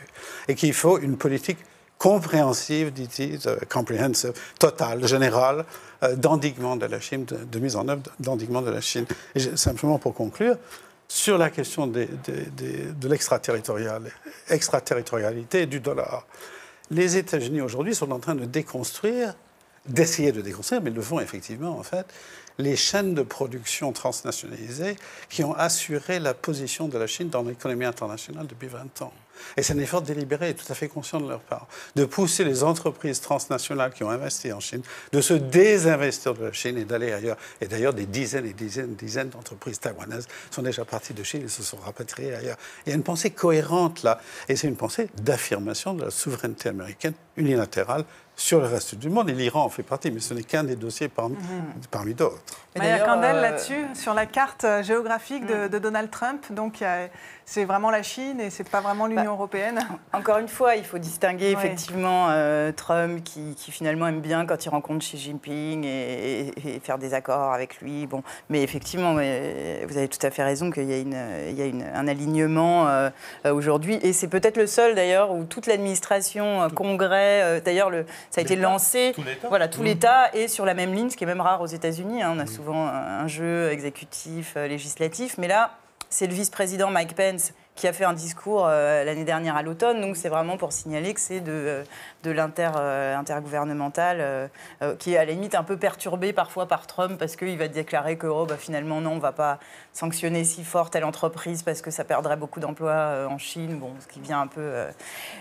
Et qu'il faut une politique compréhensive, dit-il, comprehensive, totale, générale, d'endiguement de la Chine, de mise en œuvre d'endiguement de la Chine. Et simplement pour conclure, sur la question de l'extraterritorialité du dollar, les États-Unis aujourd'hui sont en train de d'essayer de déconstruire, mais ils le font effectivement en fait, les chaînes de production transnationalisées qui ont assuré la position de la Chine dans l'économie internationale depuis 20 ans. Et c'est un effort délibéré et tout à fait conscient de leur part, de pousser les entreprises transnationales qui ont investi en Chine, de se désinvestir de la Chine et d'aller ailleurs. Et d'ailleurs, des dizaines et dizaines d'entreprises taïwanaises sont déjà parties de Chine et se sont rapatriées ailleurs. Il y a une pensée cohérente là, et c'est une pensée d'affirmation de la souveraineté américaine unilatérale sur le reste du monde. Et l'Iran en fait partie, mais ce n'est qu'un des dossiers parmi d'autres. Maya Kandel, là-dessus, sur la carte géographique de Donald Trump, donc c'est vraiment la Chine et c'est pas vraiment l'Union européenne. Encore une fois, il faut distinguer effectivement Trump qui finalement aime bien quand il rencontre Xi Jinping et faire des accords avec lui. Bon, mais effectivement, vous avez tout à fait raison qu'il y a un alignement aujourd'hui et c'est peut-être le seul d'ailleurs où toute l'administration, Congrès, d'ailleurs ça a été lancé, tout l'État est sur la même ligne, ce qui est même rare aux États-Unis. On a souvent un jeu exécutif, législatif, mais là, c'est le vice-président Mike Pence qui a fait un discours l'année dernière à l'automne. Donc, c'est vraiment pour signaler que c'est de l'intergouvernemental qui est à la limite un peu perturbé parfois par Trump parce qu'il va déclarer que finalement, non, on ne va pas sanctionner si fort telle entreprise parce que ça perdrait beaucoup d'emplois en Chine. Bon, ce qui vient un peu...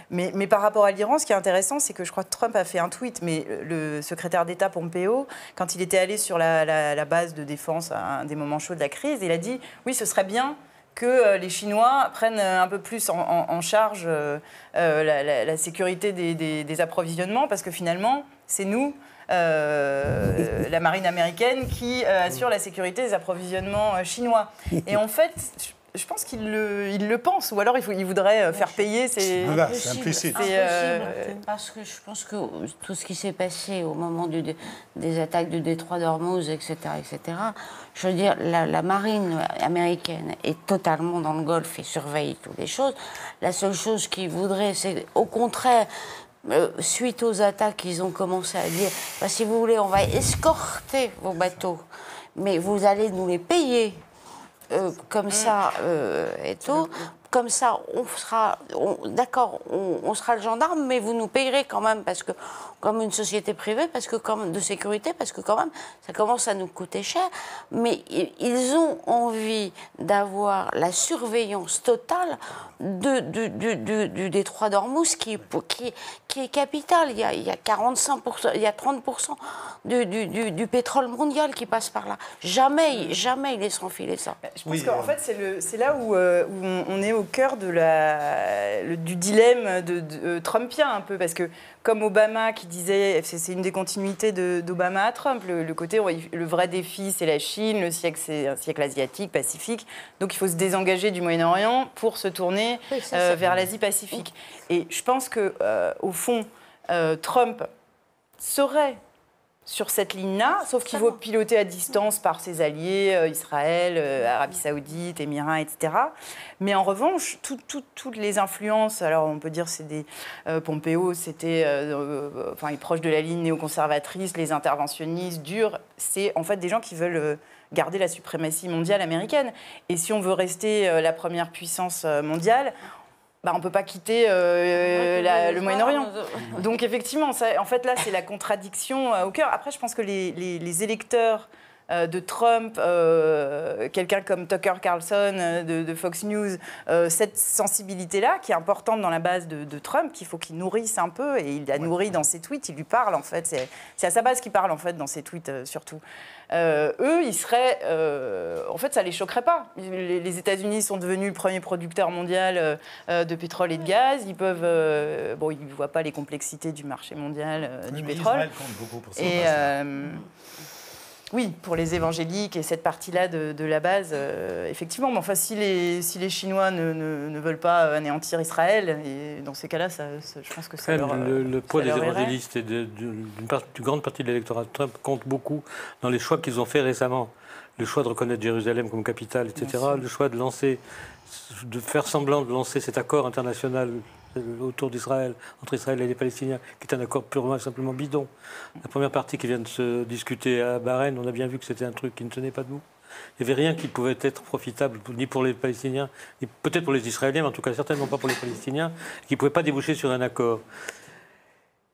Mais par rapport à l'Iran, ce qui est intéressant, c'est que je crois que Trump a fait un tweet, mais le secrétaire d'État Pompeo, quand il était allé sur la base de défense à un des moments chauds de la crise, il a dit « Oui, ce serait bien que les Chinois prennent un peu plus en charge la sécurité des approvisionnements, parce que finalement, c'est nous, la marine américaine, qui assure la sécurité des approvisionnements chinois. » Et en fait, je pense qu'il le pense, ou alors il voudrait faire payer ses... C'est implicite. Parce que je pense que tout ce qui s'est passé au moment des attaques du détroit d'Ormuz, etc., je veux dire, la marine américaine est totalement dans le Golfe et surveille toutes les choses. La seule chose qu'ils voudraient, c'est au contraire... suite aux attaques, ils ont commencé à dire si vous voulez, on va escorter vos bateaux, mais vous allez nous les payer. Comme ça et tout. Comme ça, on sera le gendarme, mais vous nous payerez quand même, parce que, comme une société privée, parce que comme de sécurité, parce que quand même, ça commence à nous coûter cher. Mais ils ont envie d'avoir la surveillance totale du détroit d'Ormuz, qui est capital. Il y a 45%, il y a 30% du pétrole mondial qui passe par là. Jamais ils laisseront filer ça. Je pense qu'en fait, c'est là où on est au cœur du dilemme trumpien un peu, parce que comme Obama qui disait, c'est une des continuités d'Obama à Trump, le côté, le vrai défi c'est la Chine, le siècle c'est un siècle asiatique, pacifique, donc il faut se désengager du Moyen-Orient pour se tourner vers l'Asie-Pacifique. Et je pense que au fond, Trump serait sur cette ligne-là, sauf qu'il faut piloter à distance par ses alliés, Israël, Arabie Saoudite, Émirats, etc. Mais en revanche, toutes les influences, alors on peut dire c'est des... Pompeo, c'était... il est proche de la ligne néoconservatrice, les interventionnistes durs, c'est en fait des gens qui veulent garder la suprématie mondiale américaine. Et si on veut rester la première puissance mondiale, on ne peut pas quitter le Moyen-Orient. Donc effectivement, en fait là, c'est la contradiction au cœur. Après, je pense que les électeurs de Trump, quelqu'un comme Tucker Carlson de Fox News, cette sensibilité-là, qui est importante dans la base de Trump, qu'il faut qu'il nourrisse un peu, et il la nourrit dans ses tweets, il lui parle en fait, c'est à sa base qu'il parle en fait dans ses tweets surtout. Eux, ils seraient... en fait, ça ne les choquerait pas. Les États-Unis sont devenus le premier producteur mondial de pétrole et de gaz. Ils peuvent... ils ne voient pas les complexités du marché mondial du pétrole. Israël compte beaucoup pour ça. Oui, pour les évangéliques et cette partie-là de la base, effectivement. Mais enfin, si les Chinois ne veulent pas anéantir Israël, et dans ces cas-là, je pense que ça leur le poids des leur irait. évangélistes et d'une grande partie de l'électorat de Trump compte beaucoup dans les choix qu'ils ont faits récemment. Le choix de reconnaître Jérusalem comme capitale, etc. Le choix de lancer de faire semblant de lancer cet accord international autour d'Israël, entre Israël et les Palestiniens, qui est un accord purement et simplement bidon. La première partie qui vient de se discuter à Bahreïn, on a bien vu que c'était un truc qui ne tenait pas debout. Il n'y avait rien qui pouvait être profitable, ni pour les Palestiniens, ni peut-être pour les Israéliens, mais en tout cas certainement pas pour les Palestiniens, qui ne pouvait pas déboucher sur un accord.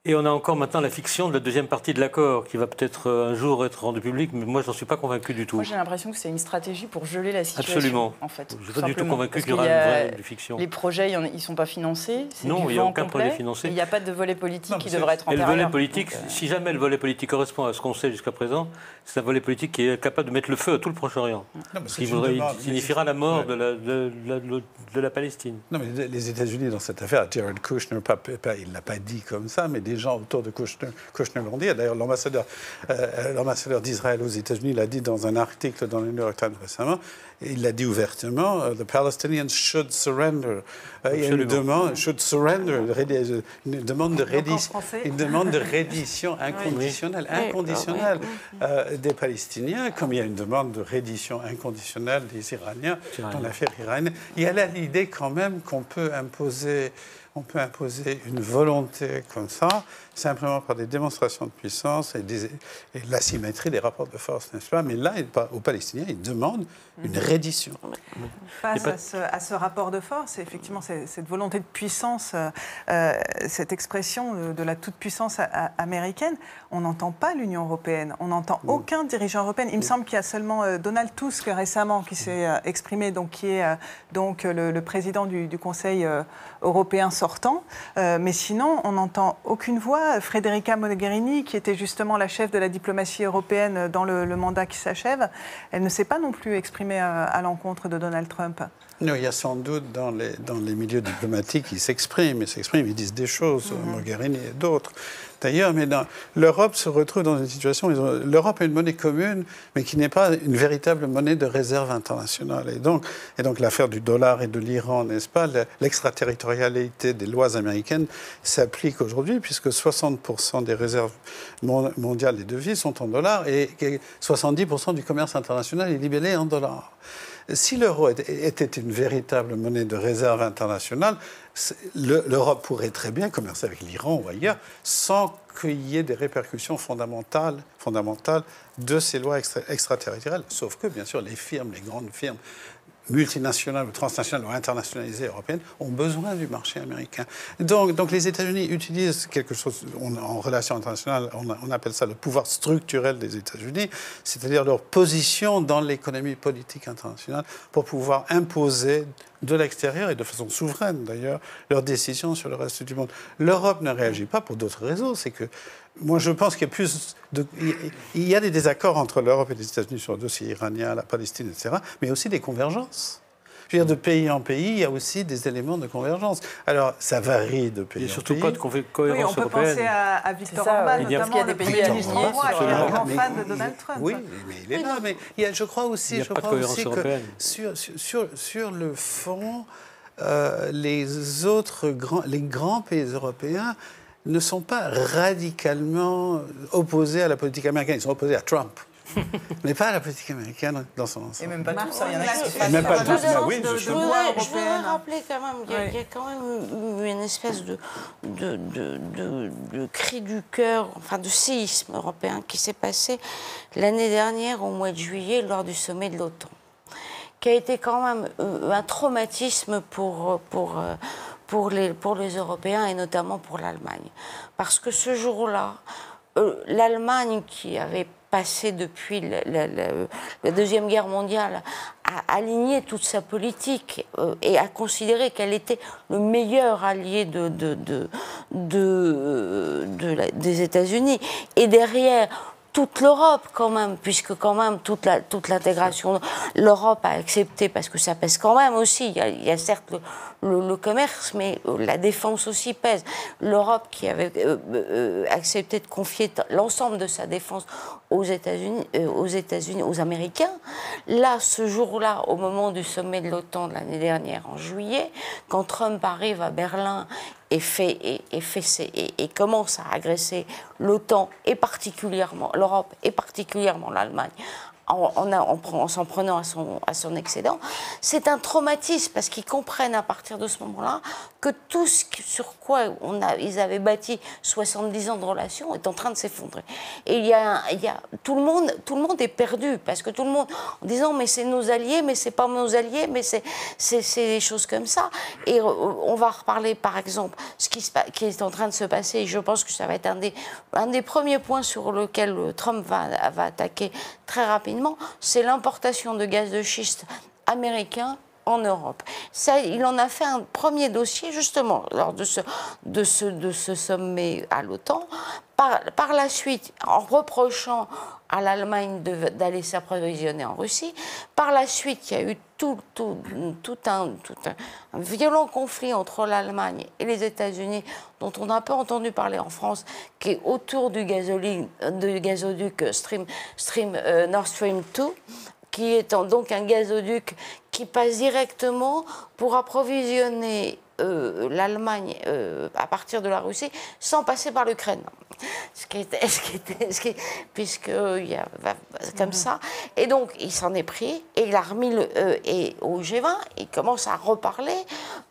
Et on a encore maintenant la fiction de la deuxième partie de l'accord, qui va peut-être un jour être rendue publique, mais moi, je n'en suis pas convaincu du tout. Moi, j'ai l'impression que c'est une stratégie pour geler la situation. Absolument. En fait, je ne suis pas du tout convaincu qu'il y aura une vraie fiction. Les projets, ils ne sont pas financés. Non, il n'y a aucun projet financé. Il n'y a pas de volet politique qui devrait être antérieur. Et le volet politique, si jamais le volet politique correspond à ce qu'on sait jusqu'à présent, c'est un volet politique qui est capable de mettre le feu à tout le Proche-Orient. Il signifiera la mort de la Palestine. Non, mais les États-Unis, dans cette affaire, Jared Kushner, il ne l'a pas dit comme ça, mais des gens autour de Kushner l'ont dit. D'ailleurs, l'ambassadeur d'Israël aux États-Unis l'a dit dans un article dans le New York Times récemment. Il l'a dit ouvertement, the Palestinians should surrender. Il y a une demande, should surrender, une demande de reddition inconditionnelle, des Palestiniens, comme il y a une demande de reddition inconditionnelle des Iraniens dans l'affaire iranienne. Il y a l'idée quand même qu'on peut imposer une volonté comme ça, simplement par des démonstrations de puissance et l'asymétrie des rapports de force, n'est-ce pas? Mais là, aux Palestiniens, ils demandent une reddition. Face à ce rapport de force, effectivement, cette volonté de puissance, cette expression de la toute-puissance américaine, on n'entend pas l'Union européenne, on n'entend aucun dirigeant européen. Il me semble qu'il y a seulement Donald Tusk récemment qui s'est exprimé, donc, qui est le président du Conseil européen sortant. Mais sinon, on n'entend aucune voix. Federica Mogherini, qui était justement la chef de la diplomatie européenne dans le mandat qui s'achève, elle ne s'est pas non plus exprimée à l'encontre de Donald Trump. Non, il y a sans doute dans les milieux diplomatiques, ils s'expriment, ils disent des choses, Mogherini et d'autres. D'ailleurs, mais l'Europe se retrouve dans une situation où l'Europe a une monnaie commune, mais qui n'est pas une véritable monnaie de réserve internationale. Et donc l'affaire du dollar et de l'Iran, n'est-ce pas, l'extraterritorialité des lois américaines s'applique aujourd'hui, puisque 60% des réserves mondiales des devises sont en dollars et 70% du commerce international est libellé en dollars. Si l'euro était une véritable monnaie de réserve internationale, l'Europe pourrait très bien commercer avec l'Iran ou ailleurs sans qu'il y ait des répercussions fondamentales de ces lois extraterritoriales. Sauf que, bien sûr, les grandes firmes multinationales ou transnationales ou internationalisées européennes ont besoin du marché américain. Donc les États-Unis utilisent quelque chose, en relations internationales, on appelle ça le pouvoir structurel des États-Unis, c'est-à-dire leur position dans l'économie politique internationale pour pouvoir imposer de l'extérieur et de façon souveraine d'ailleurs leurs décisions sur le reste du monde. L'Europe ne réagit pas pour d'autres raisons, c'est que moi, je pense qu'il y a il y a des désaccords entre l'Europe et les États-Unis sur le dossier iranien, la Palestine, etc., mais aussi des convergences. Je veux dire, de pays en pays, il y a aussi des éléments de convergence. Alors, ça varie de pays en pays. Il n'y a surtout pas de cohérence européenne. Oui, on peut penser à Viktor Orban, notamment le Premier ministre hongrois, qui est un grand fan de Donald Trump. Oui, mais il est là. Mais je crois aussi que sur le fond, les grands pays européens ne sont pas radicalement opposés à la politique américaine. Ils sont opposés à Trump. Mais pas à la politique américaine dans son ensemble. Et même pas tous, il y en a qui se même pas tous, oui. Je voudrais rappeler quand même qu'il y a quand même eu une espèce de cri du cœur, enfin de séisme européen qui s'est passé l'année dernière au mois de juillet lors du sommet de l'OTAN, qui a été quand même un traumatisme pour les Européens et notamment pour l'Allemagne. Parce que ce jour-là, l'Allemagne qui avait passé depuis la Deuxième Guerre mondiale a aligné toute sa politique et a considéré qu'elle était le meilleur allié des États-Unis. Et derrière, toute l'Europe quand même, puisque quand même toute l'intégration, l'Europe a accepté, parce que ça pèse quand même aussi, il y a certes le commerce, mais la défense aussi pèse. L'Europe qui avait accepté de confier l'ensemble de sa défense aux États-Unis, aux Américains. Là, ce jour-là, au moment du sommet de l'OTAN de l'année dernière, en juillet, quand Trump arrive à Berlin et commence à agresser l'OTAN et particulièrement l'Europe et particulièrement l'Allemagne en s'en prenant à son excédent, c'est un traumatisme parce qu'ils comprennent à partir de ce moment-là que tout ce sur quoi ils avaient bâti 70 ans de relation est en train de s'effondrer. Et tout le monde est perdu parce que tout le monde en disant mais c'est nos alliés, mais c'est pas nos alliés, mais c'est des choses comme ça. Et on va reparler par exemple ce qui est en train de se passer. Et je pense que ça va être un des premiers points sur lequel Trump va attaquer très rapidement. C'est l'importation de gaz de schiste américain en Europe. Ça, il en a fait un premier dossier justement lors de ce sommet à l'OTAN. Par la suite, en reprochant à l'Allemagne d'aller s'approvisionner en Russie, par la suite, il y a eu tout un violent conflit entre l'Allemagne et les États-Unis, dont on a un peu entendu parler en France, qui est autour du gazoduc Nord Stream 2, qui est donc un gazoduc qui passe directement pour approvisionner l'Allemagne à partir de la Russie sans passer par l'Ukraine. Puisque il y a comme ça. Et donc, il s'en est pris et il a remis au G20, il commence à reparler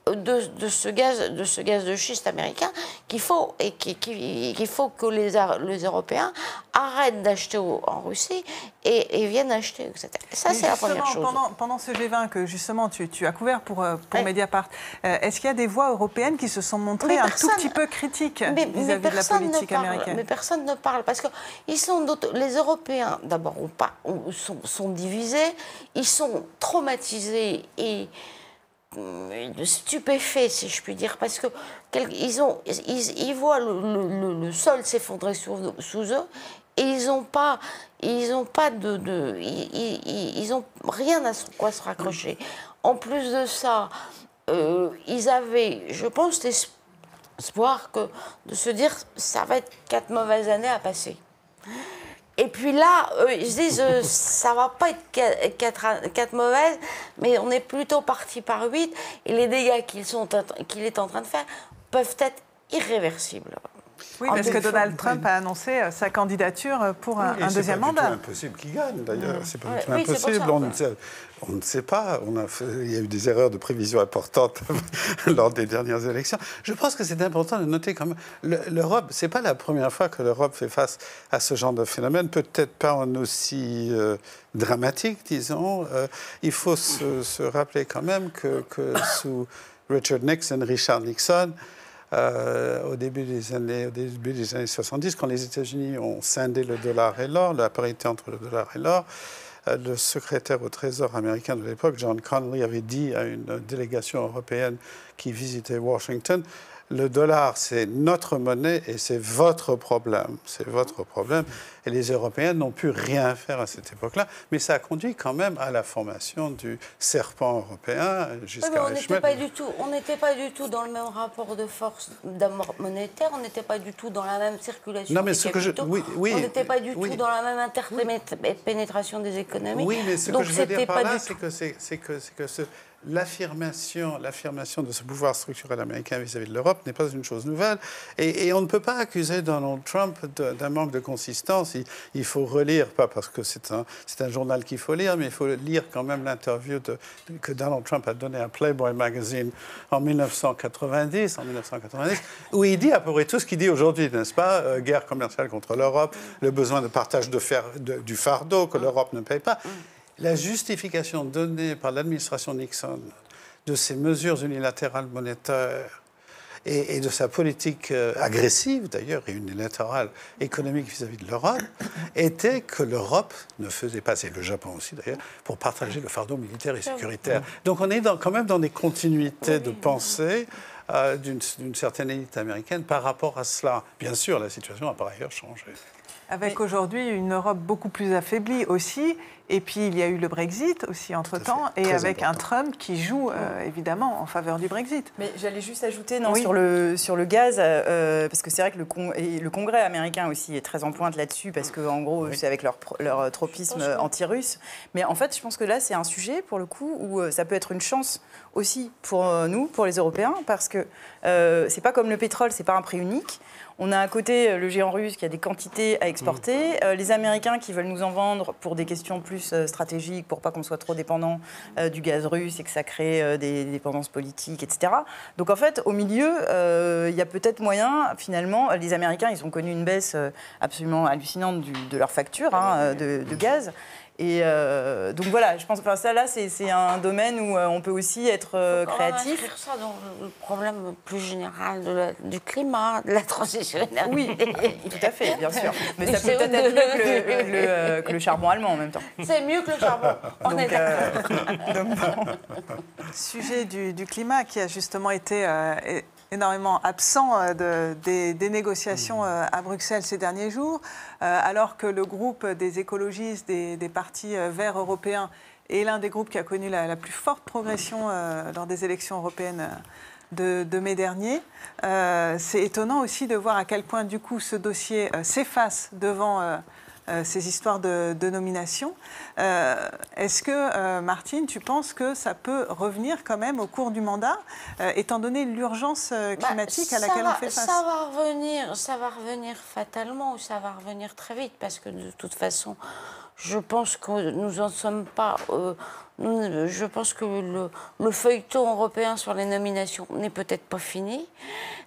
de ce gaz de schiste américain qu'il faut que les Européens arrêtent d'acheter en Russie et viennent acheter, etc. Ça, c'est la première chose. Pendant ce G20 que justement tu as couvert pour Mediapart, est-ce qu'il y a des voix européennes qui se sont montrées un tout petit peu critiques vis-à-vis de la politique américaine? Mais personne ne parle parce que les Européens, d'abord, sont divisés, ils sont traumatisés et stupéfaits, si je puis dire, parce que ils voient le sol s'effondrer sous eux et ils n'ont rien à quoi se raccrocher. En plus de ça, ils avaient, je pense, espoir de se dire ça va être 4 mauvaises années à passer. Et puis là, ils se disent ça va pas être 4 mauvaises, mais on est plutôt parti par 8 et les dégâts qu'il est en train de faire peuvent être irréversibles. Oui, parce que Donald Trump a annoncé sa candidature pour un deuxième mandat. C'est impossible qu'il gagne, d'ailleurs. C'est pas du tout impossible. On ne sait pas. Il y a eu des erreurs de prévision importantes lors des dernières élections. Je pense que c'est important de noter quand même l'Europe. C'est pas la première fois que l'Europe fait face à ce genre de phénomène. Peut-être pas en aussi dramatique, disons. Il faut se rappeler quand même que sous Richard Nixon, au début des années 70, quand les États-Unis ont scindé le dollar et l'or, la parité entre le dollar et l'or, le secrétaire au Trésor américain de l'époque, John Connally, avait dit à une délégation européenne qui visitait Washington, le dollar, c'est notre monnaie et c'est votre problème. C'est votre problème. Et les Européens n'ont pu rien faire à cette époque-là. Mais ça a conduit quand même à la formation du serpent européen jusqu'à Richemont. On n'était pas du tout dans le même rapport de force d'amour monétaire. On n'était pas du tout dans la même circulation des capitaux. On n'était pas du tout dans la même interpénétration des économies. Oui, mais ce que je veux dire par là, c'est que l'affirmation de ce pouvoir structurel américain vis-à-vis de l'Europe n'est pas une chose nouvelle. Et on ne peut pas accuser Donald Trump d'un manque de consistance. Il faut relire, pas parce que c'est un journal qu'il faut lire, mais il faut lire quand même l'interview que Donald Trump a donnée à Playboy Magazine en 1990, où il dit à peu près tout ce qu'il dit aujourd'hui, n'est-ce pas? Guerre commerciale contre l'Europe, le besoin de partage du fardeau que l'Europe ne paye pas. La justification donnée par l'administration Nixon de ces mesures unilatérales monétaires et de sa politique agressive, d'ailleurs, et unilatérale économique vis-à-vis de l'Europe, était que l'Europe ne faisait pas, et le Japon aussi d'ailleurs, pour partager le fardeau militaire et sécuritaire. Donc on est quand même dans des continuités de pensée d'une certaine élite américaine par rapport à cela. Bien sûr, la situation a par ailleurs changé. Avec aujourd'hui une Europe beaucoup plus affaiblie aussi, et puis il y a eu le Brexit aussi entre-temps, et avec un Trump qui joue évidemment en faveur du Brexit. Mais j'allais juste ajouter sur le gaz, parce que c'est vrai que le Congrès américain aussi est très en pointe là-dessus, parce qu'en gros, c'est avec leur tropisme anti-russe. Mais en fait, je pense que là, c'est un sujet, pour le coup, où ça peut être une chance aussi pour nous, pour les Européens, parce que c'est pas comme le pétrole, c'est pas un prix unique. On a à côté le géant russe qui a des quantités à exporter, les Américains qui veulent nous en vendre pour des questions plus plus stratégique pour pas qu'on soit trop dépendant du gaz russe et que ça crée des dépendances politiques, etc. Donc en fait, au milieu, il y a peut-être moyen, finalement, les Américains, ils ont connu une baisse absolument hallucinante de leur facture de gaz. Et donc voilà, je pense que ça là, c'est un domaine où on peut aussi être créatif. On va ça dans le problème plus général du climat, de la transition énergétique. Oui, tout à fait, bien sûr. Mais ça peut peut-être être mieux que le charbon allemand en même temps. C'est mieux que le charbon, on est d'accord. Sujet du climat qui a justement été énormément absent des négociations à Bruxelles ces derniers jours, alors que le groupe des écologistes, des partis verts européens, est l'un des groupes qui a connu la plus forte progression lors des élections européennes de mai dernier. C'est étonnant aussi de voir à quel point, du coup, ce dossier s'efface devant ces histoires de nomination. Est-ce que, Martine, tu penses que ça peut revenir quand même au cours du mandat, étant donné l'urgence climatique à laquelle on fait face? Ça va revenir fatalement ou ça va revenir très vite, parce que de toute façon, je pense que nous n'en sommes pas... je pense que le feuilleton européen sur les nominations n'est peut-être pas fini.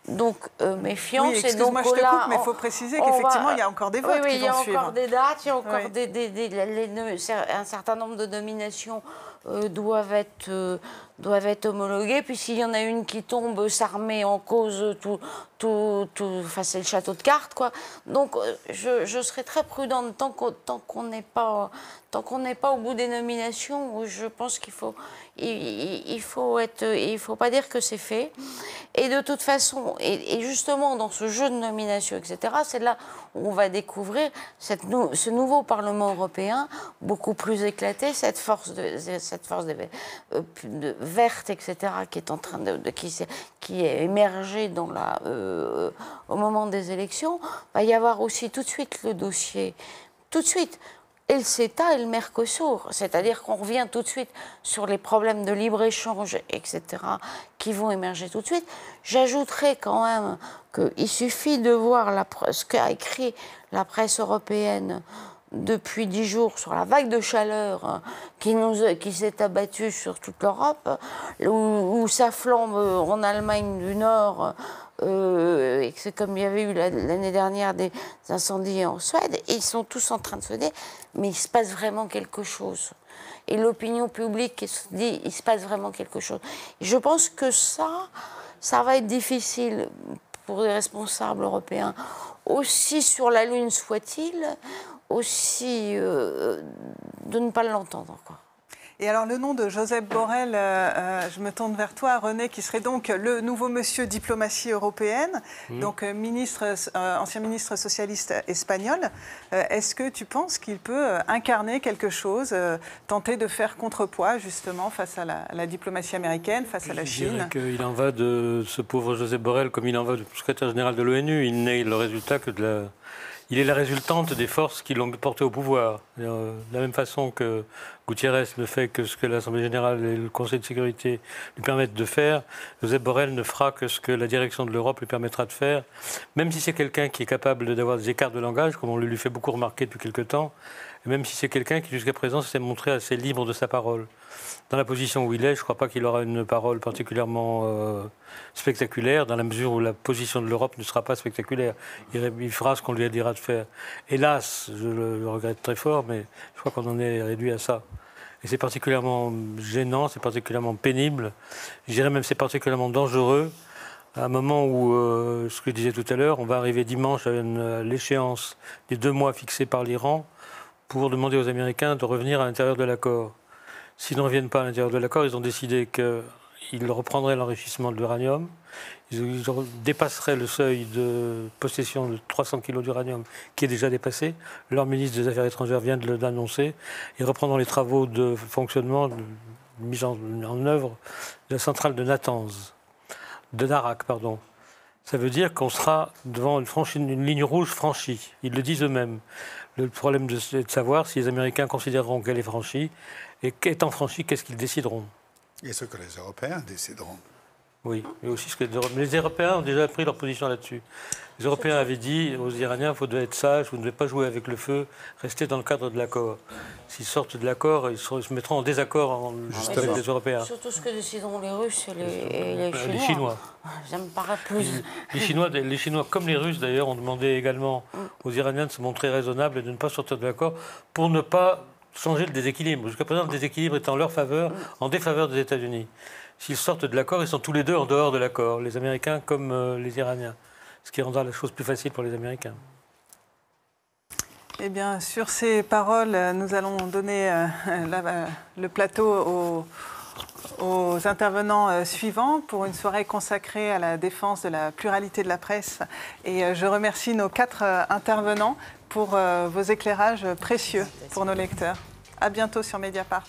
Donc, méfiance. Oui, excuse-moi, je te coupe, mais il faut préciser qu'effectivement, il y a encore des votes qui vont suivre. Il y a encore des dates, il y a encore un certain nombre de nominations doivent être homologuées. Puis s'il y en a une qui tombe, ça remet en cause enfin, c'est le château de cartes, quoi. Donc, je serais très prudente tant qu'on n'est pas au bout des nominations. Je pense qu'il faut pas dire que c'est fait. Et de toute façon, et justement dans ce jeu de nomination, etc., c'est là où on va découvrir ce nouveau Parlement européen beaucoup plus éclaté, cette force verte, etc., qui est en train qui est émergée au moment des élections. Il va y avoir aussi tout de suite le dossier, tout de suite. Et le CETA et le Mercosur, c'est-à-dire qu'on revient tout de suite sur les problèmes de libre-échange, etc., qui vont émerger tout de suite. J'ajouterais quand même qu'il suffit de voir ce qu'a écrit la presse européenne depuis 10 jours sur la vague de chaleur qui s'est abattue sur toute l'Europe, où ça flambe en Allemagne du Nord, et que c'est comme il y avait eu l'année dernière des incendies en Suède, et ils sont tous en train de se dire mais il se passe vraiment quelque chose. Et l'opinion publique se dit il se passe vraiment quelque chose. Et je pense que ça va être difficile pour les responsables européens, aussi sur la Lune soit-il, aussi de ne pas l'entendre, quoi. Et alors, le nom de Josep Borrell, je me tourne vers toi, René, qui serait donc le nouveau monsieur diplomatie européenne, donc ancien ministre socialiste espagnol. Est-ce que tu penses qu'il peut incarner quelque chose, tenter de faire contrepoids, justement, face à la diplomatie américaine, face à la Chine? Je dirais qu'il en va de ce pauvre Josep Borrell, comme il en va du secrétaire général de l'ONU. Il n'est le résultat que il est la résultante des forces qui l'ont porté au pouvoir. De la même façon que Guterres ne fait que ce que l'Assemblée générale et le Conseil de sécurité lui permettent de faire, Josep Borrell ne fera que ce que la direction de l'Europe lui permettra de faire, même si c'est quelqu'un qui est capable d'avoir des écarts de langage, comme on le lui fait beaucoup remarquer depuis quelque temps, et même si c'est quelqu'un qui jusqu'à présent s'est montré assez libre de sa parole. Dans la position où il est, je ne crois pas qu'il aura une parole particulièrement spectaculaire, dans la mesure où la position de l'Europe ne sera pas spectaculaire. Il fera ce qu'on lui dira de faire. Hélas, je le regrette très fort, mais je crois qu'on en est réduit à ça. Et c'est particulièrement gênant, c'est particulièrement pénible. Je dirais même que c'est particulièrement dangereux, à un moment où, ce que je disais tout à l'heure, on va arriver dimanche à l'échéance des 2 mois fixés par l'Iran pour demander aux Américains de revenir à l'intérieur de l'accord. S'ils ne reviennent pas à l'intérieur de l'accord, ils ont décidé qu'ils reprendraient l'enrichissement de l'uranium, ils dépasseraient le seuil de possession de 300 kg d'uranium qui est déjà dépassé. Leur ministre des Affaires étrangères vient de l'annoncer. Ils reprendront les travaux de fonctionnement, de mise en œuvre de la centrale de Natanz, de Darak, pardon. Ça veut dire qu'on sera devant une ligne rouge franchie. Ils le disent eux-mêmes. Le problème est de savoir si les Américains considéreront qu'elle est franchie, et qu'étant franchie, qu'est-ce qu'ils décideront? Et ce que les Européens décideront. Oui, mais aussi les Européens ont déjà pris leur position là-dessus. Les Européens avaient dit aux Iraniens, vous devez être sages, vous ne devez pas jouer avec le feu, restez dans le cadre de l'accord. S'ils sortent de l'accord, ils se mettront en désaccord avec les Européens. Surtout ce que décideront les Russes et les Chinois. Ça me paraît plus... Les Chinois, comme les Russes d'ailleurs, ont demandé également aux Iraniens de se montrer raisonnables et de ne pas sortir de l'accord pour ne pas changer le déséquilibre. Jusqu'à présent, le déséquilibre est en leur faveur, en défaveur des États-Unis. S'ils sortent de l'accord, ils sont tous les deux en dehors de l'accord, les Américains comme les Iraniens. Ce qui rendra la chose plus facile pour les Américains. Eh bien, sur ces paroles, nous allons donner le plateau aux intervenants suivants pour une soirée consacrée à la défense de la pluralité de la presse. Et je remercie nos 4 intervenants pour vos éclairages précieux pour nos lecteurs. À bientôt sur Mediapart.